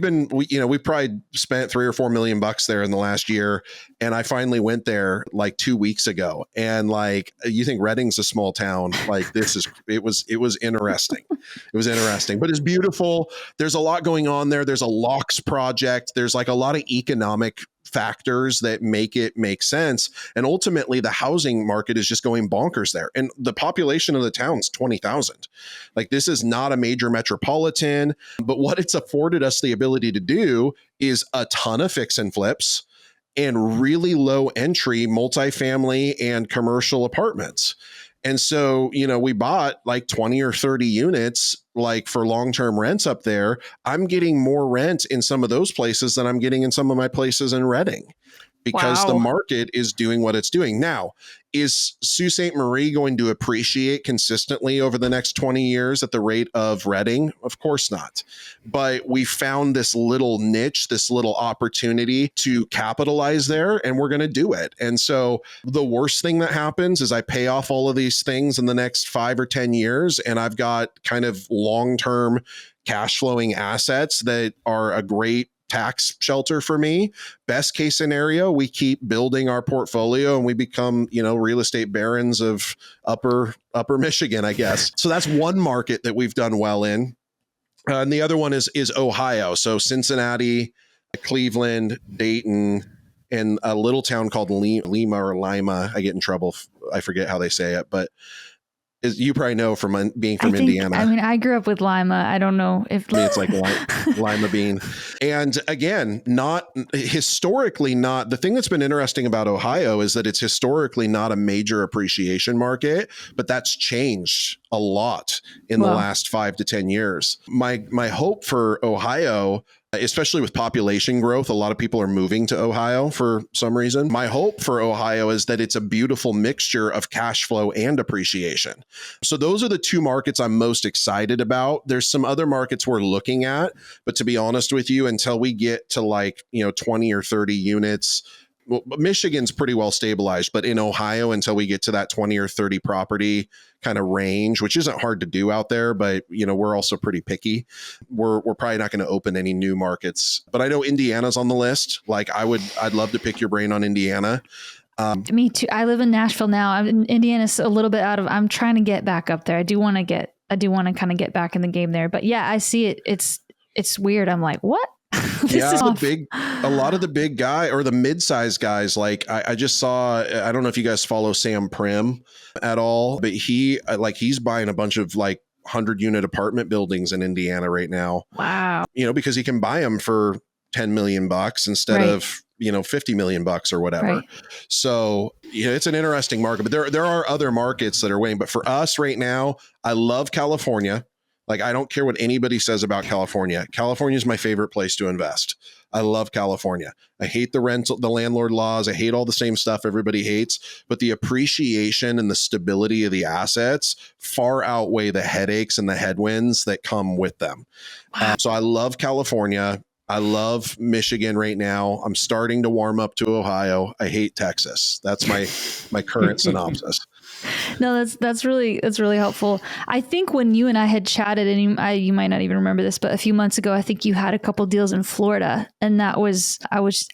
probably spent $3 or $4 million there in the last year. And I finally went there like 2 weeks ago. And like, you think Redding's a small town, like it was interesting. It was interesting, but it's beautiful. There's a lot going on there. There's a locks project. There's like a lot of economic factors that make it make sense. And ultimately the housing market is just going bonkers there. And the population of the town's 20,000. Like this is not a major metropolitan, but what it's afforded us the ability to do is a ton of fix and flips and really low entry multifamily and commercial apartments. And so, we bought like 20 or 30 units, like for long-term rents up there. I'm getting more rent in some of those places than I'm getting in some of my places in Redding because the market is doing what it's doing. Now, is Sault Ste. Marie going to appreciate consistently over the next 20 years at the rate of Redding? Of course not. But we found this little niche, this little opportunity to capitalize there, and we're going to do it. And so the worst thing that happens is I pay off all of these things in the next 5 or 10 years, and I've got kind of long-term cash flowing assets that are a great tax shelter for me. Best case scenario, we keep building our portfolio and we become, real estate barons of upper Michigan, I guess. So that's one market that we've done well in. And the other one is Ohio. So Cincinnati, Cleveland, Dayton, and a little town called Lima or Lima. I get in trouble. I forget how they say it, but you probably know from being from Indiana. I mean, I grew up with Lima. I don't know if it's like Lima bean. And again, not historically, not the thing that's been interesting about Ohio is that it's historically not a major appreciation market, but that's changed a lot in the last 5 to 10 years. My hope for Ohio, especially with population growth, a lot of people are moving to Ohio for some reason. My hope for Ohio is that it's a beautiful mixture of cash flow and appreciation. So those are the 2 markets I'm most excited about. There's some other markets we're looking at, but to be honest with you, until we get to 20 or 30 units, well, Michigan's pretty well stabilized, but in Ohio, until we get to that 20 or 30 property kind of range, which isn't hard to do out there, but we're also pretty picky. We're probably not going to open any new markets, but I know Indiana's on the list. Like I'd love to pick your brain on Indiana. Me too. I live in Nashville now. Indiana's a little bit I'm trying to get back up there. I do want to kind of get back in the game there, but yeah, I see it. It's weird. I'm like, what? Yeah, is off. a lot of the big guy or the mid-sized guys, like I just saw, I don't know if you guys follow Sam Prim at all, but he's buying a bunch of like 100-unit apartment buildings in Indiana right now, Wow. because he can buy them for 10 million bucks instead Right. of, 50 million bucks or whatever. Right. So, it's an interesting market, but there are other markets that are waiting. But for us right now, I love California. Like, I don't care what anybody says about California. California is my favorite place to invest. I love California. I hate the landlord laws. I hate all the same stuff everybody hates, but the appreciation and the stability of the assets far outweigh the headaches and the headwinds that come with them. Wow. So I love California. I love Michigan right now. I'm starting to warm up to Ohio. I hate Texas. That's my current synopsis. No, that's really helpful. I think when you and I had chatted, and you might not even remember this, but a few months ago, I think you had a couple deals in Florida, and I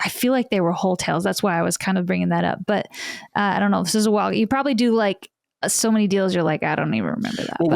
feel like they were wholesales. That's why I was kind of bringing that up. But I don't know. This is a while. You probably do like so many deals. You're like, I don't even remember that. Well,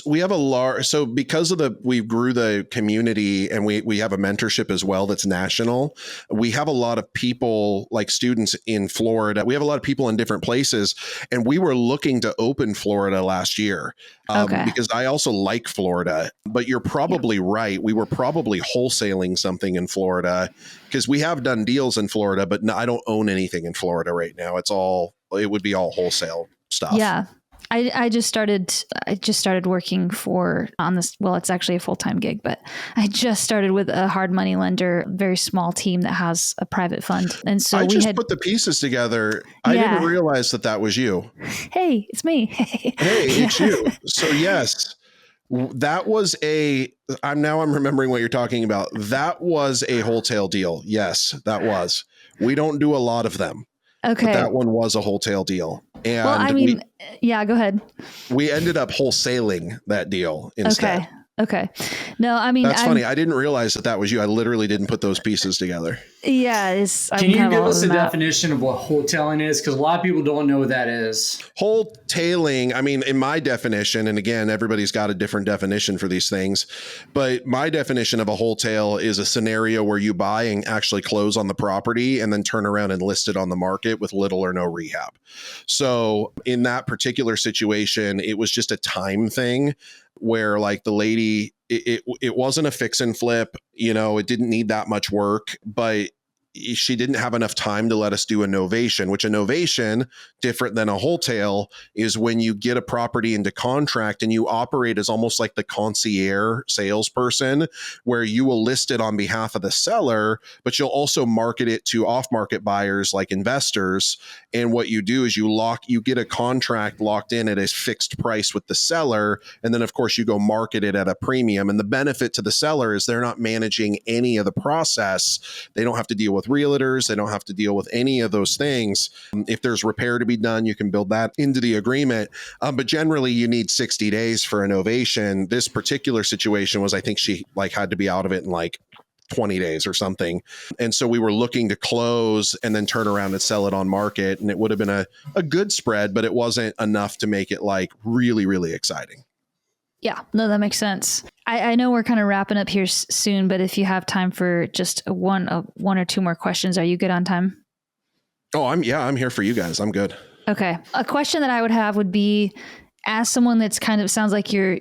we have a large, so because of we grew the community and we have a mentorship as well that's national. We have a lot of people like students in Florida. We have a lot of people in different places, and we were looking to open Florida last year because I also like Florida. But you're probably right. We were probably wholesaling something in Florida because we have done deals in Florida, but no, I don't own anything in Florida right now. It would be all wholesale stuff. Yeah. I just started working on this. Well, it's actually a full-time gig, but I just started with a hard money lender, very small team that has a private fund. And so I just put the pieces together. I didn't realize that was you. Hey, it's me. Hey, it's you. So yes, that was I'm remembering what you're talking about. That was a wholesale deal. Yes, that was. We don't do a lot of them. Okay. But that one was a wholesale deal. And well, I mean, go ahead. We ended up wholesaling that deal instead. Okay. No, I mean, that's funny. I didn't realize that was you. I literally didn't put those pieces together. Yeah. Can you give us a definition of what wholetailing is? Because a lot of people don't know what that is. Wholetailing, I mean, in my definition, and again, everybody's got a different definition for these things, but my definition of a wholesale is a scenario where you buy and actually close on the property and then turn around and list it on the market with little or no rehab. So in that particular situation, it was just a time thing where like the lady, it wasn't a fix and flip, it didn't need that much work, but she didn't have enough time to let us do a novation, which a novation, different than a wholesale, is when you get a property into contract and you operate as almost like the concierge salesperson, where you will list it on behalf of the seller, but you'll also market it to off-market buyers like investors. And what you do is you get a contract locked in at a fixed price with the seller. And then of course you go market it at a premium. And the benefit to the seller is they're not managing any of the process. They don't have to deal with realtors. They don't have to deal with any of those things. If there's repair to be done, you can build that into the agreement. But generally you need 60 days for a novation. This particular situation was, I think she had to be out of it in 20 days or something. And so we were looking to close and then turn around and sell it on market. And it would have been a good spread, but it wasn't enough to make it really, really exciting. Yeah, no, that makes sense. I know we're kind of wrapping up here soon, but if you have time for just one or two more questions, are you good on time? Oh, I'm here for you guys. I'm good. Okay. A question that I would have would be, as someone that's kind of sounds like you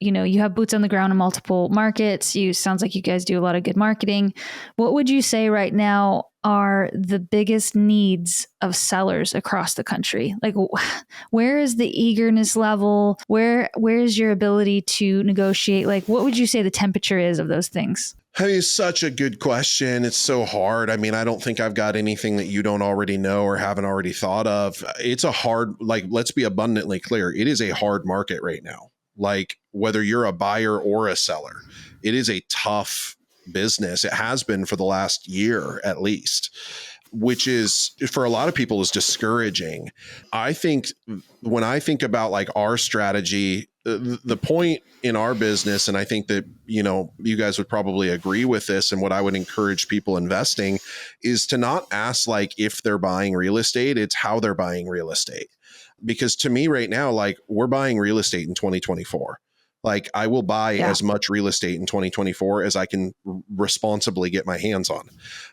have boots on the ground in multiple markets. Sounds like you guys do a lot of good marketing. What would you say right now are the biggest needs of sellers across the country? Like, where is the eagerness level? Where is your ability to negotiate? Like, what would you say the temperature is of those things? I mean, it's such a good question. It's so hard. I mean, I don't think I've got anything that you don't already know or haven't already thought of. It's a hard, let's be abundantly clear. It is a hard market right now. Like, whether you're a buyer or a seller, it is a tough business. It has been for the last year, at least, which is for a lot of people is discouraging. I think when I think about our strategy, the point in our business, and I think that, you guys would probably agree with this, and what I would encourage people investing is to not ask if they're buying real estate, it's how they're buying real estate. Because to me right now, we're buying real estate in 2024. Like I will buy as much real estate in 2024 as I can responsibly get my hands on.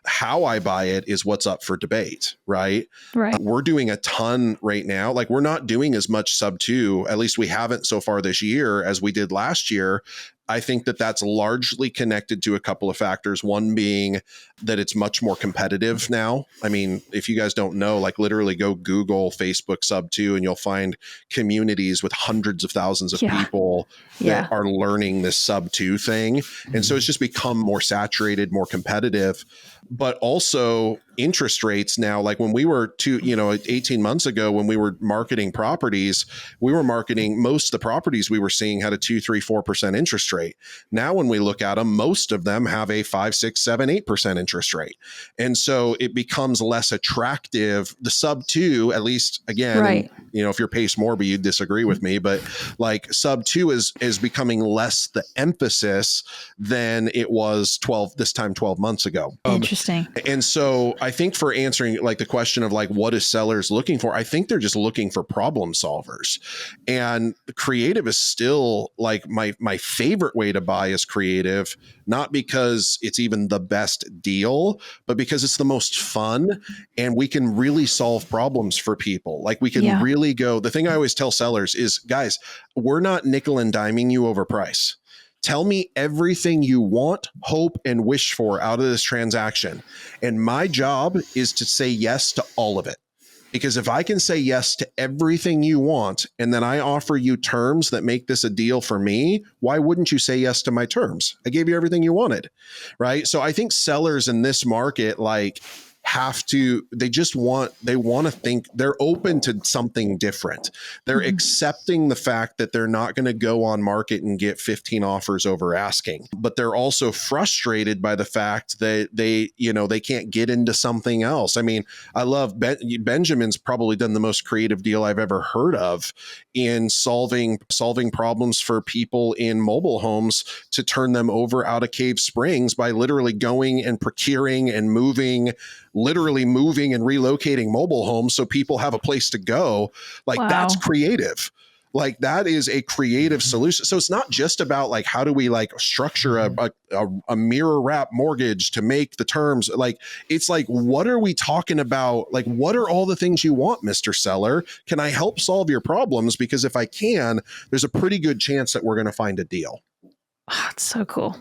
How I buy it is what's up for debate, right? Right. We're doing a ton right now. Like we're not doing as much sub 2, at least we haven't so far this year as we did last year. I think that that's largely connected to a couple of factors. One being that it's much more competitive now. I mean, if you guys don't know, like literally go Google Facebook sub 2 and you'll find communities with hundreds of thousands of people that are learning this sub 2 thing. And so it's just become more saturated, more competitive. But also interest rates now, like when we were 18 months ago, when we were marketing properties, we were marketing most of the properties we were seeing had a 2, 3, 4% interest rate. Now, when we look at them, most of them have a 5, 6, 7, 8% interest rate. And so it becomes less attractive. The sub 2, at least again, and, if you're Pace Morby, you'd disagree with me, but like sub 2 is becoming less the emphasis than it was 12 months ago. Interesting. And so I think for answering like the question of like, what is sellers looking for? I think they're just looking for problem solvers, and creative is still like my favorite way to buy is creative, not because it's even the best deal, but because it's the most fun and we can really solve problems for people. Like we can really go, the thing I always tell sellers is, guys, we're not nickel and diming you over price. Tell me everything you want, hope, and wish for out of this transaction. And my job is to say yes to all of it. Because if I can say yes to everything you want, and then I offer you terms that make this a deal for me, why wouldn't you say yes to my terms? I gave you everything you wanted, right? So I think sellers in this market, like, they want to think they're open to something different. They're accepting the fact that they're not going to go on market and get 15 offers over asking, but they're also frustrated by the fact that they can't get into something else. I mean, I love Benjamin's probably done the most creative deal I've ever heard of in solving problems for people in mobile homes to turn them over out of Cave Springs by literally going and procuring and literally moving and relocating mobile homes so people have a place to go. Like that's creative. Like that is a creative solution. So it's not just about like, how do we like structure a mirror wrap mortgage to make the terms, like, it's like, what are we talking about? Like, what are all the things you want, Mr. Seller? Can I help solve your problems? Because if I can, there's a pretty good chance that we're going to find a deal. Oh, it's so cool.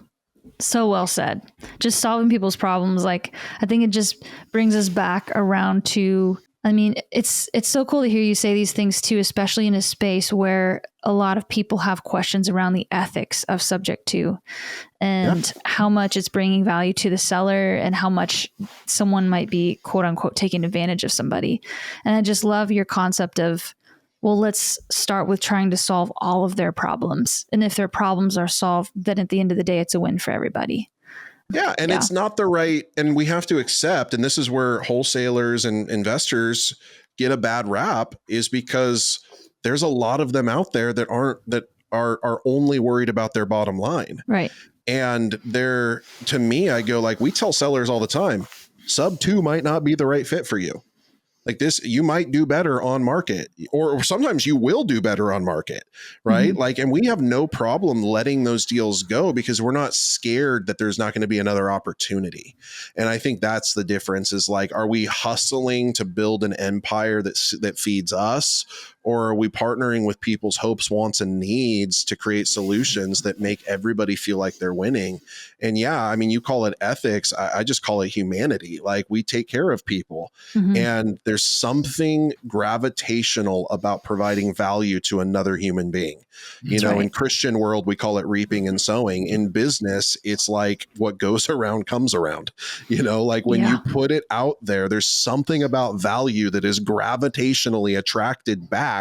So well said. Just solving people's problems. Like, I think it just brings us back around to, I mean, it's so cool to hear you say these things too, especially in a space where a lot of people have questions around the ethics of subject to and how much it's bringing value to the seller and how much someone might be quote unquote taking advantage of somebody. And I just love your concept of, well, let's start with trying to solve all of their problems. And if their problems are solved, then at the end of the day, it's a win for everybody. Yeah. And it's not the right, and we have to accept, and this is where wholesalers and investors get a bad rap, is because there's a lot of them out there that are only worried about their bottom line. Right. And to me, I go like, we tell sellers all the time, sub 2 might not be the right fit for you. Like this, you might do better on market, or sometimes you will do better on market, right? Like, and we have no problem letting those deals go because we're not scared that there's not going to be another opportunity. And I think that's the difference, is like, are we hustling to build an empire that feeds us? Or are we partnering with people's hopes, wants, and needs to create solutions that make everybody feel like they're winning? And yeah, I mean, you call it ethics. I just call it humanity. Like, we take care of people. And there's something gravitational about providing value to another human being. In Christian world, we call it reaping and sowing. In business, it's like what goes around comes around. Like when you put it out there, there's something about value that is gravitationally attracted back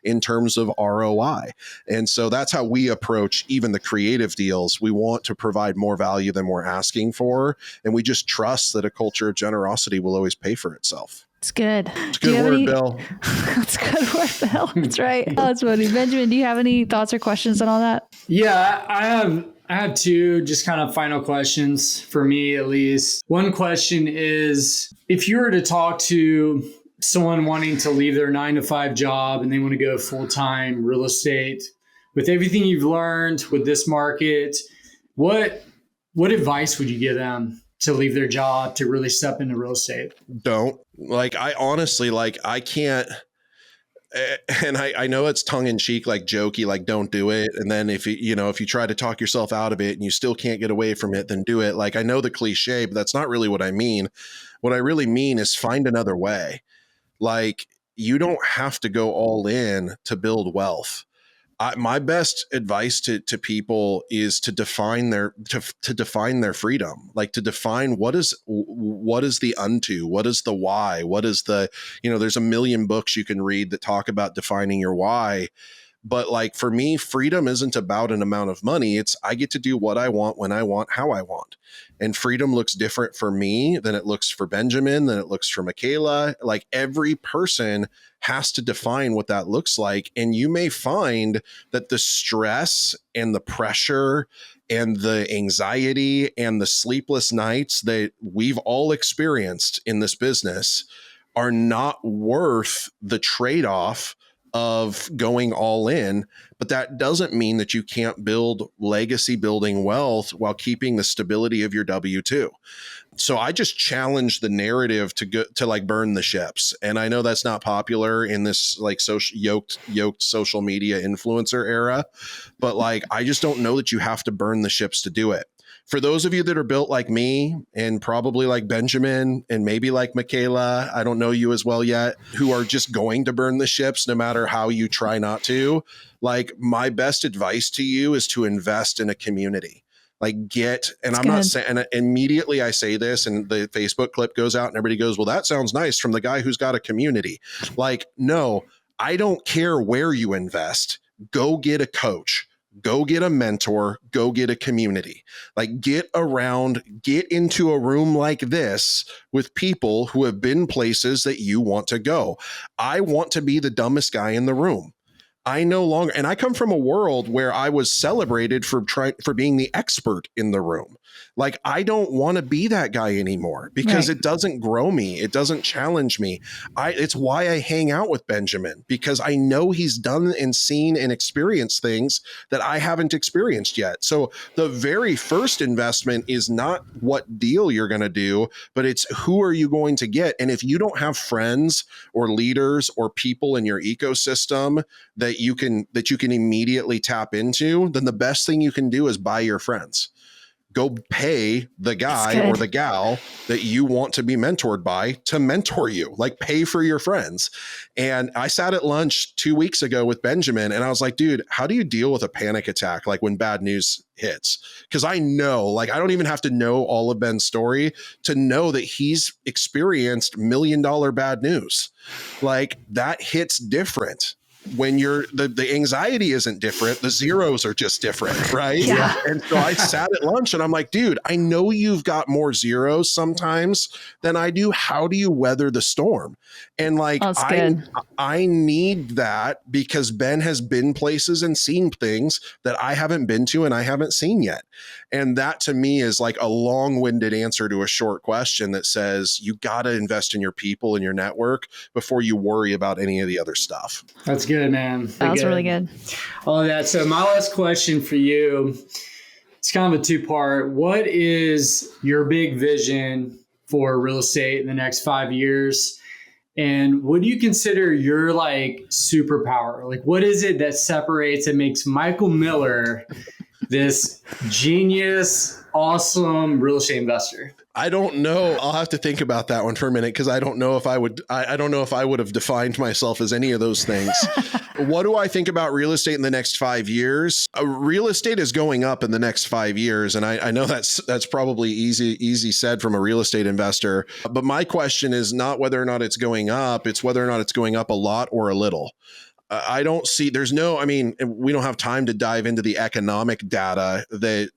in terms of ROI. And so that's how we approach even the creative deals. We want to provide more value than we're asking for. And we just trust that a culture of generosity will always pay for itself. It's good. It's a good word, Bill. That's a good word, Bill. That's right. Oh, that's funny. Benjamin, do you have any thoughts or questions on all that? Yeah, I have two just kind of final questions for me, at least. One question is, if you were to talk to someone wanting to leave their 9-to-5 job and they want to go full-time real estate, with everything you've learned with this market, what advice would you give them to leave their job to really step into real estate? Don't. Like, I honestly, like, I can't. And I know it's tongue in cheek, like jokey, like don't do it. And then if you try to talk yourself out of it and you still can't get away from it, then do it. Like, I know the cliche, but that's not really what I mean. What I really mean is find another way. Like, you don't have to go all in to build wealth. My best advice to people is to define their freedom, like to define what is the unto, what is the why, what is the, there's a million books you can read that talk about defining your why. But like for me, freedom isn't about an amount of money. It's I get to do what I want, when I want, how I want. And freedom looks different for me than it looks for Benjamin, than it looks for Michaela. Like every person has to define what that looks like. And you may find that the stress and the pressure and the anxiety and the sleepless nights that we've all experienced in this business are not worth the trade-off of going all in. But that doesn't mean that you can't build legacy building wealth while keeping the stability of your W-2. So I just challenge the narrative to like burn the ships. And I know that's not popular in this like yoked social media influencer era, but like, I just don't know that you have to burn the ships to do it. For those of you that are built like me and probably like Benjamin and maybe like Michaela, I don't know you as well yet, who are just going to burn the ships no matter how you try not to, like my best advice to you is to invest in a community. Like I'm not saying, and immediately I say this and the Facebook clip goes out and everybody goes, well, that sounds nice from the guy who's got a community. Like, no, I don't care where you invest. Go get a coach. Go get a mentor, go get a community, like get into a room like this with people who have been places that you want to go. I want to be the dumbest guy in the room. I no longer, and I come from a world where I was celebrated for being the expert in the room. Like, I don't want to be that guy anymore because It doesn't grow me. It doesn't challenge me. It's why I hang out with Benjamin, because I know he's done and seen and experienced things that I haven't experienced yet. So the very first investment is not what deal you're going to do, but it's who are you going to get? And if you don't have friends or leaders or people in your ecosystem that you can immediately tap into, then the best thing you can do is buy your friends. Go pay the guy or the gal that you want to be mentored by to mentor you, like pay for your friends. And I sat at lunch 2 weeks ago with Benjamin and I was like, dude, how do you deal with a panic attack? Like when bad news hits? Cause I know, like, I don't even have to know all of Ben's story to know that he's experienced $1 million bad news. Like that hits different. When you're the anxiety isn't different, the zeros are just different, right? Yeah. And so I sat at lunch and I'm like, dude, I know you've got more zeros sometimes than I do. How do you weather the storm? And like, I need that because Ben has been places and seen things that I haven't been to and I haven't seen yet. And that to me is like a long-winded answer to a short question that says you got to invest in your people and your network before you worry about any of the other stuff. That's good, man. That was really good. All of that. So my last question for you, it's kind of a two-part. What is your big vision for real estate in the next 5 years? And what do you consider your like superpower? Like what is it that separates and makes Micheal Miller this genius, awesome real estate investor? I don't know. I'll have to think about that one for a minute because I don't know if I would have defined myself as any of those things. What do I think about real estate in the next 5 years? Real estate is going up in the next 5 years. And I know that's probably easy said from a real estate investor. But my question is not whether or not it's going up. It's whether or not it's going up a lot or a little. I don't see, we don't have time to dive into the economic data that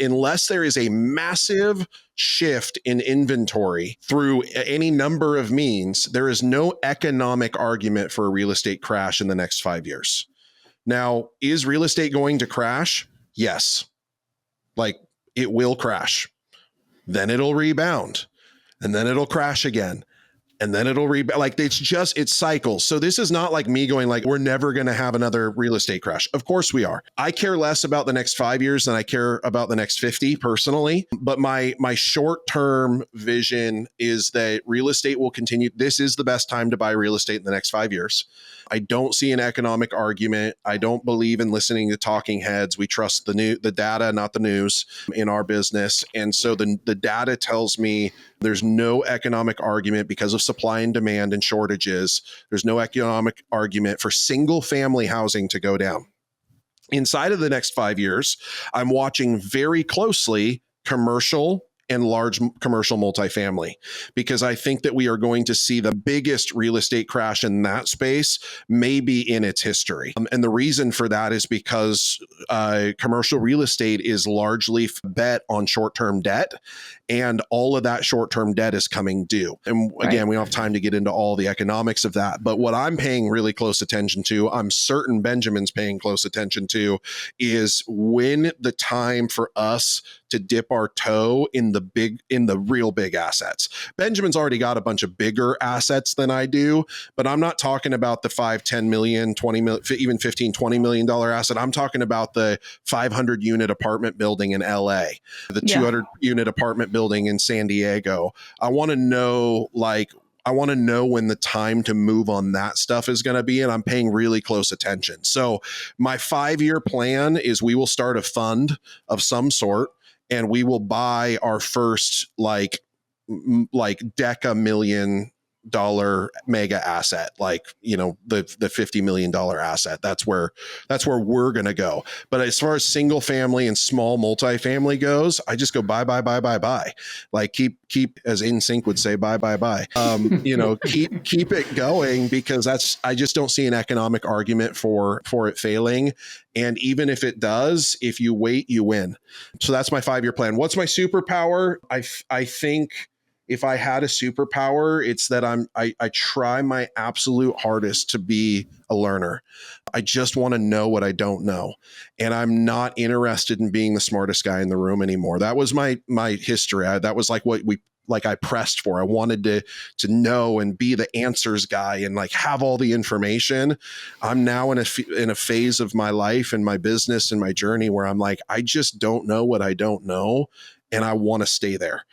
unless there is a massive shift in inventory through any number of means, there is no economic argument for a real estate crash in the next 5 years. Now, is real estate going to crash? Yes. Like it will crash. Then it'll rebound and then it'll crash again. and then it'll like it's cycles. So this is not like me going like, we're never going to have another real estate crash. Of course we are. I care less about the next 5 years than I care about the next 50 personally. But my short-term vision is that real estate will continue. This is the best time to buy real estate in the next 5 years. I don't see an economic argument. I don't believe in listening to talking heads. We trust the data, not the news in our business. And so the data tells me there's no economic argument because of supply and demand and shortages. There's no economic argument for single family housing to go down. Inside of the next 5 years, I'm watching very closely commercial and large commercial multifamily, because I think that we are going to see the biggest real estate crash in that space maybe in its history. And the reason for that is because commercial real estate is largely bet on short-term debt, and all of that short-term debt is coming due. And again, we don't have time to get into all the economics of that. But what I'm paying really close attention to, I'm certain Benjamin's paying close attention to, is when the time for us to dip our toe in the real big assets. Benjamin's already got a bunch of bigger assets than I do, but I'm not talking about the 5, 10 million, 20 million, even 15, $20 million asset. I'm talking about the 500 unit apartment building in LA, the 200 unit apartment building in San Diego. I want to know when the time to move on that stuff is going to be, and I'm paying really close attention. So my 5-year plan is we will start a fund of some sort, and we will buy our first like deca $1 million mega asset, like, you know, the $50 million asset. That's where we're going to go. But as far as single family and small multifamily goes, I just go buy. Like keep as NSYNC would say, buy. You know, keep it going, because I just don't see an economic argument for it failing. And even if it does, if you wait, you win. So that's my 5-year plan. What's my superpower? I think if I had a superpower, it's that I try my absolute hardest to be a learner. I just want to know what I don't know. And I'm not interested in being the smartest guy in the room anymore. That was my history. That was like what I pressed for. I wanted to know and be the answers guy and like have all the information. I'm now in a phase of my life and my business and my journey where I'm like, I just don't know what I don't know. And I want to stay there.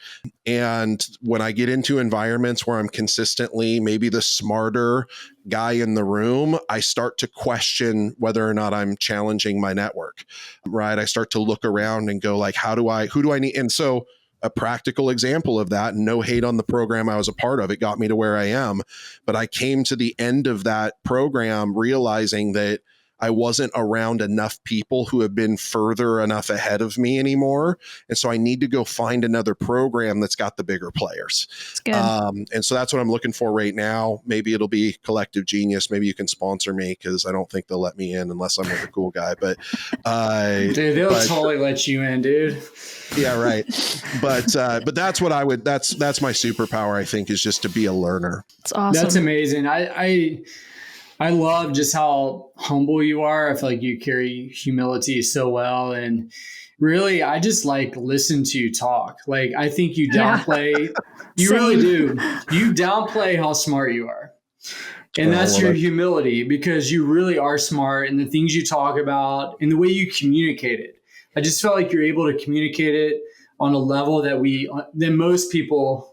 And when I get into environments where I'm consistently maybe the smarter guy in the room, I start to question whether or not I'm challenging my network, right? I start to look around and go like, who do I need? And so a practical example of that, no hate on the program I was a part of, it got me to where I am. But I came to the end of that program realizing that I wasn't around enough people who have been further enough ahead of me anymore. And so I need to go find another program that's got the bigger players. That's good. And so that's what I'm looking for right now. Maybe it'll be Collective Genius. Maybe you can sponsor me, because I don't think they'll let me in unless I'm with a cool guy. But dude, they'll totally let you in, dude. Yeah, right. But that's what that's my superpower, I think, is just to be a learner. It's awesome. That's amazing. I love just how humble you are. I feel like you carry humility so well. And really, I just like listen to you talk. Like, I think you downplay, you really do. You downplay how smart you are. And that's your humility, because you really are smart, and the things you talk about and the way you communicate it. I just felt like you're able to communicate it on a level that most people,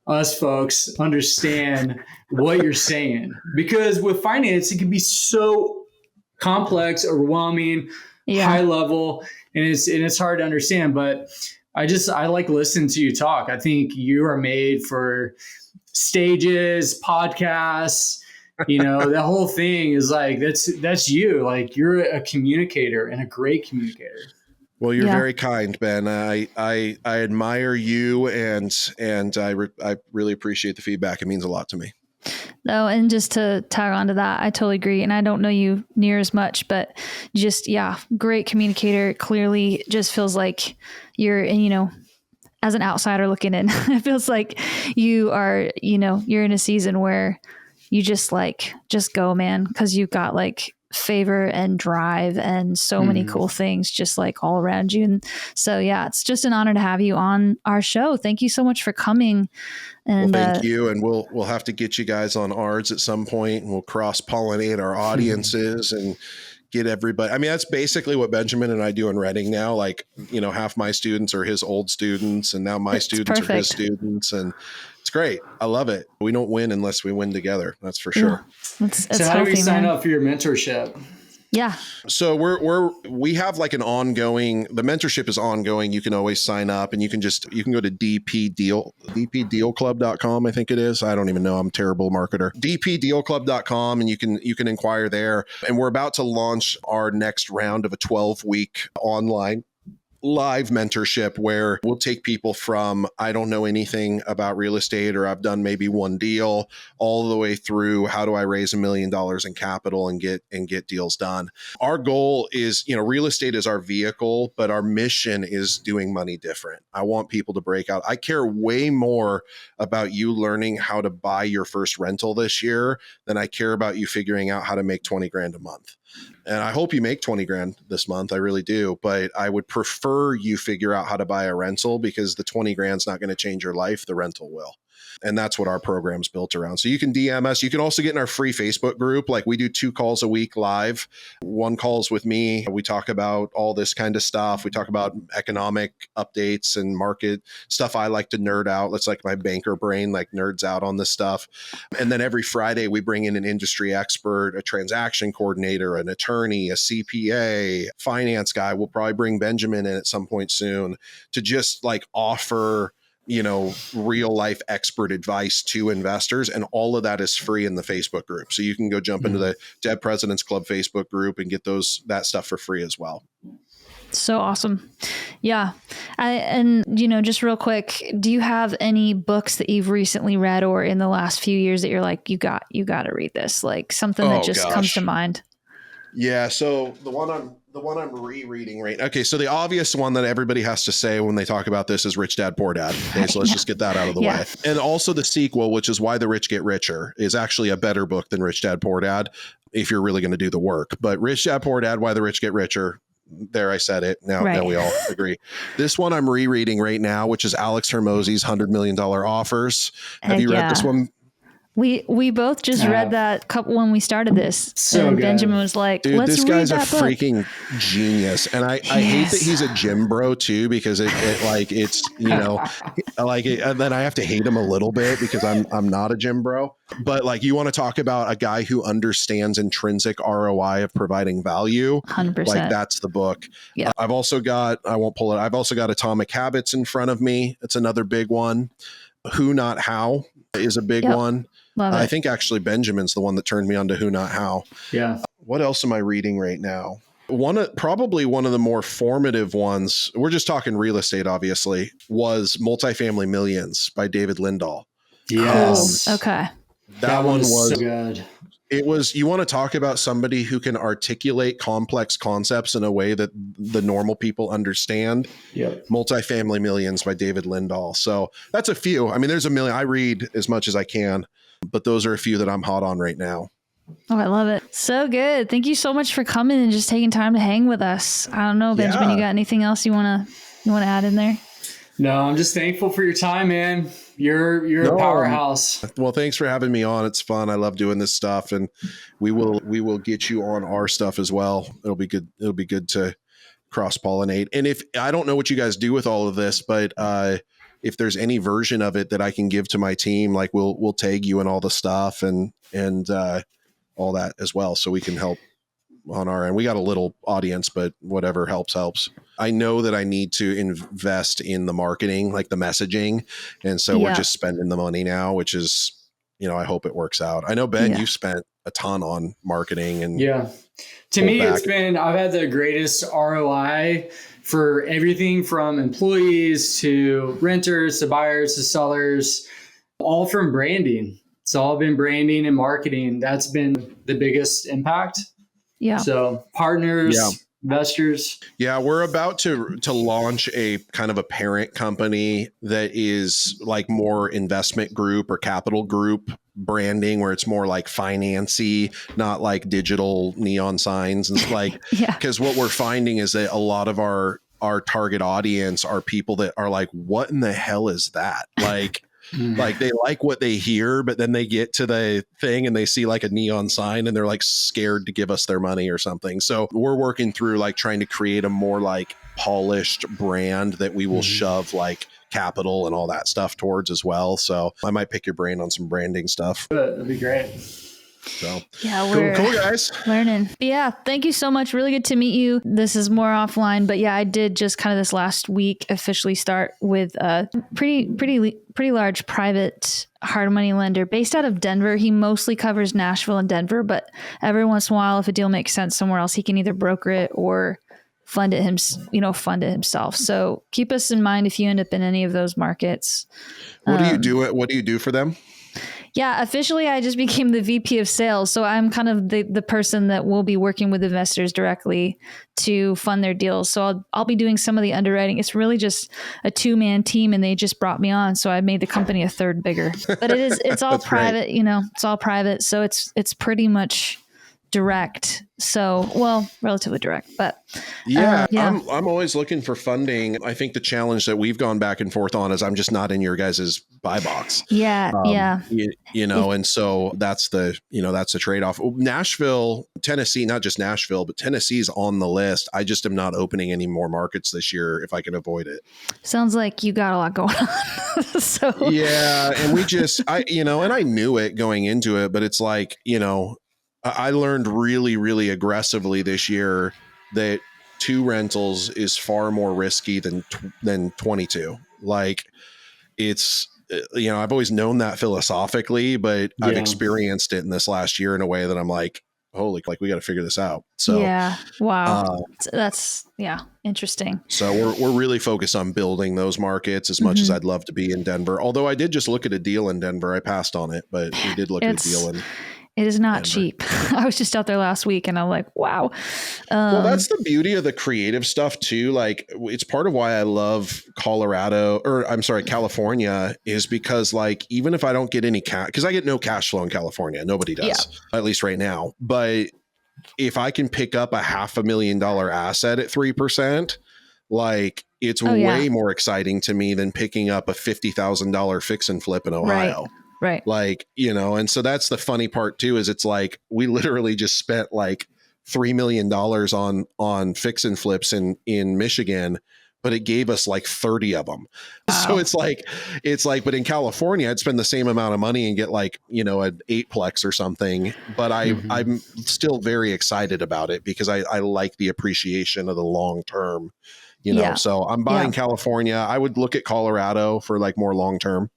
us folks, understand what you're saying. Because with finance, it can be so complex, overwhelming, high level, and it's hard to understand. But I like listening to you talk. I think you are made for stages, podcasts. You know, the whole thing is like, that's you. Like, you're a communicator, and a great communicator. Well, you're very kind, Ben. I admire you, and I really appreciate the feedback. It means a lot to me. No, and just to tag on to that, I totally agree. And I don't know you near as much, but just, great communicator. Clearly just feels like you're, as an outsider looking in, it feels like you are, you're in a season where you just go, man, because you've got like favor and drive and so many cool things just like all around you. And so, yeah, it's just an honor to have you on our show. Thank you so much for coming. And thank you. And we'll have to get you guys on ours at some point, and we'll cross pollinate our audiences and get everybody. I mean, that's basically what Benjamin and I do in Reading now. Like, half my students are his old students, and now my students are his students. And it's great. I love it. We don't win unless we win together. That's for sure. It's so how do we sign up for your mentorship? Yeah. So we have like an ongoing, the mentorship is ongoing. You can always sign up, and you can go to dpdealclub.com. I think it is. I don't even know. I'm a terrible marketer. dpdealclub.com. And you can inquire there. And we're about to launch our next round of a 12-week online live mentorship where we'll take people from, I don't know anything about real estate, or I've done maybe one deal, all the way through how do I raise $1 million in capital and get deals done. Our goal is, real estate is our vehicle, but our mission is doing money different. I want people to break out. I care way more about you learning how to buy your first rental this year than I care about you figuring out how to make 20 grand a month. And I hope you make 20 grand this month. I really do. But I would prefer you figure out how to buy a rental, because the 20 grand's not going to change your life. The rental will. And that's what our program's built around. So you can DM us. You can also get in our free Facebook group. Like, we do 2 calls a week live. One call's with me. We talk about all this kind of stuff. We talk about economic updates and market stuff. I like to nerd out. That's like my banker brain, like nerds out on this stuff. And then every Friday we bring in an industry expert, a transaction coordinator, an attorney, a CPA, finance guy. We'll probably bring Benjamin in at some point soon to just like offer real life expert advice to investors. And all of that is free in the Facebook group. So you can go jump into the Debt Presidents Club Facebook group and get that stuff for free as well. So awesome. Yeah. Just real quick, do you have any books that you've recently read or in the last few years that you're like, you got to read this, like something that just comes to mind? Yeah. So the one I'm rereading right now. Okay. So the obvious one that everybody has to say when they talk about this is Rich Dad, Poor Dad. Okay. So let's just get that out of the way. And also the sequel, which is Why the Rich Get Richer, is actually a better book than Rich Dad, Poor Dad, if you're really going to do the work. But Rich Dad, Poor Dad, Why the Rich Get Richer. There, I said it. Now we all agree. This one I'm rereading right now, which is Alex Hermosi's $100 Million Offers. Have you read this one? We both just read that couple when we started this. So and good. Benjamin was like, dude, let's this read guy's that a book. freaking genius. And I hate that he's a gym bro too, because and then I have to hate him a little bit because I'm not a gym bro. But like, you want to talk about a guy who understands intrinsic ROI of providing value. 100%. Like, that's the book. Yeah. I've also got Atomic Habits in front of me. It's another big one. Who Not How is a big one. Love it. I think actually Benjamin's the one that turned me on to Who Not How. Yeah. What else am I reading right now? Probably one of the more formative ones, we're just talking real estate, obviously, was Multifamily Millions by David Lindahl. Yes. Cool. Okay. That one was so good. It was, you want to talk about somebody who can articulate complex concepts in a way that the normal people understand. Yep. Multifamily Millions by David Lindahl. So that's a few. I mean, there's a million. I read as much as I can, but those are a few that I'm hot on right now. Oh, I love it. So good. Thank you so much for coming and just taking time to hang with us. I don't know, Benjamin, you got anything else you want to add in there? No, I'm just thankful for your time, man. You're a powerhouse. Well, thanks for having me on. It's fun. I love doing this stuff, and we will get you on our stuff as well. It'll be good. It'll be good to cross-pollinate. And if I don't know what you guys do with all of this, but if there's any version of it that I can give to my team, like we'll tag you in all the stuff and all that as well, so we can help on our end. We got a little audience, but whatever helps. I know that I need to invest in the marketing, like the messaging. And so we're just spending the money now, which is, I hope it works out. I know, Ben, you've spent a ton on marketing and to me, I've had the greatest ROI for everything from employees to renters to buyers to sellers, all from branding. It's all been branding and marketing. That's been the biggest impact. Yeah. So partners, investors? Yeah, we're about to launch a kind of a parent company that is like more investment group or capital group branding, where it's more like financy, not like digital neon signs and like, Yeah. because what we're finding is that a lot of our target audience are people that are like, what in the hell is that? Like they like what they hear, but then they get to the thing and they see like a neon sign and they're like scared to give us their money or something. So we're working through like trying to create a more like polished brand that we will shove like capital and all that stuff towards as well. So I might pick your brain on some branding stuff. That'd be great. So yeah, we're cool guys. Learning. But yeah, thank you so much. Really good to meet you. This is more offline, but yeah, I did just kind of this last week officially start with a pretty large private hard money lender based out of Denver. He mostly covers Nashville and Denver, but every once in a while, if a deal makes sense somewhere else, he can either broker it or fund it himself. So keep us in mind if you end up in any of those markets. What do you do? What do you do for them? Yeah, officially, I just became the VP of sales. So I'm kind of the person that will be working with investors directly to fund their deals. So I'll be doing some of the underwriting. It's really just a 2-man team, and they just brought me on. So I made the company a third bigger. But it's all private, great. It's all private. So it's pretty much direct. So, well, relatively direct, but yeah. I'm always looking for funding. I think the challenge that we've gone back and forth on is I'm just not in your guys' buy box. Yeah. And so that's the trade-off. Nashville, Tennessee, not just Nashville, but Tennessee's on the list. I just am not opening any more markets this year if I can avoid it. Sounds like you got a lot going on. So yeah. And and I knew it going into it, but it's like, I learned really, really aggressively this year that 2 rentals is far more risky than 22. Like it's, I've always known that philosophically, but I've experienced it in this last year in a way that I'm like, holy, like we got to figure this out. So yeah, wow, that's interesting. So we're really focused on building those markets as much as I'd love to be in Denver. Although I did just look at a deal in Denver. I passed on it, but we did look at a deal in. It is not cheap. I was just out there last week and I'm like, wow. Well, that's the beauty of the creative stuff too. Like it's part of why I love California is because like, even if I don't get any cash, because I get no cash flow in California, nobody does, at least right now. But if I can pick up a $500,000 asset at 3%, like it's way more exciting to me than picking up a $50,000 fix and flip in Ohio. Right. Like, and so that's the funny part too, is it's like, we literally just spent like $3 million on fix and flips in Michigan, but it gave us like 30 of them. Wow. So it's like, but in California, I'd spend the same amount of money and get like, an 8-plex or something, but I'm still very excited about it because I like the appreciation of the long term, so I'm buying California. I would look at Colorado for like more long term.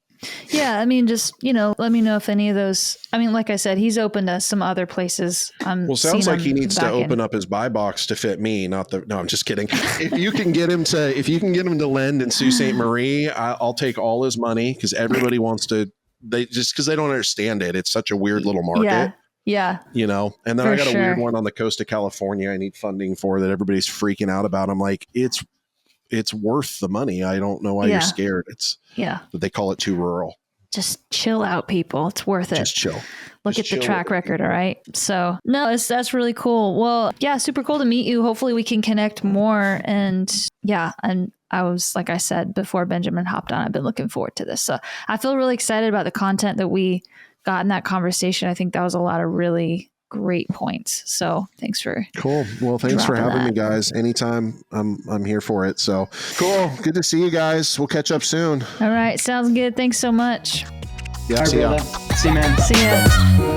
Yeah, I mean, just, let me know if any of those, like I said, he's open to some other places. Sounds like he needs to open up his buy box to fit me, no, I'm just kidding. If you can get him to lend in Sault Ste. Marie, I'll take all his money because everybody wants to, because they don't understand it. It's such a weird little market. Yeah. And then I got a weird one on the coast of California I need funding for that everybody's freaking out about. I'm like, it's worth the money. I don't know why you're scared. They call it too rural. Just chill out, people. It's worth it. Just chill. Look at the track record. All right. So no, that's really cool. Well, yeah, super cool to meet you. Hopefully we can connect more. And I was, like I said, before Benjamin hopped on, I've been looking forward to this. So I feel really excited about the content that we got in that conversation. I think that was a lot of really great points. So thanks for cool. Well, thanks for having me, guys. Anytime, I'm here for it. So cool. Good to see you guys. We'll catch up soon. All right. Sounds good. Thanks so much. Yeah. See ya. See you, man. See ya.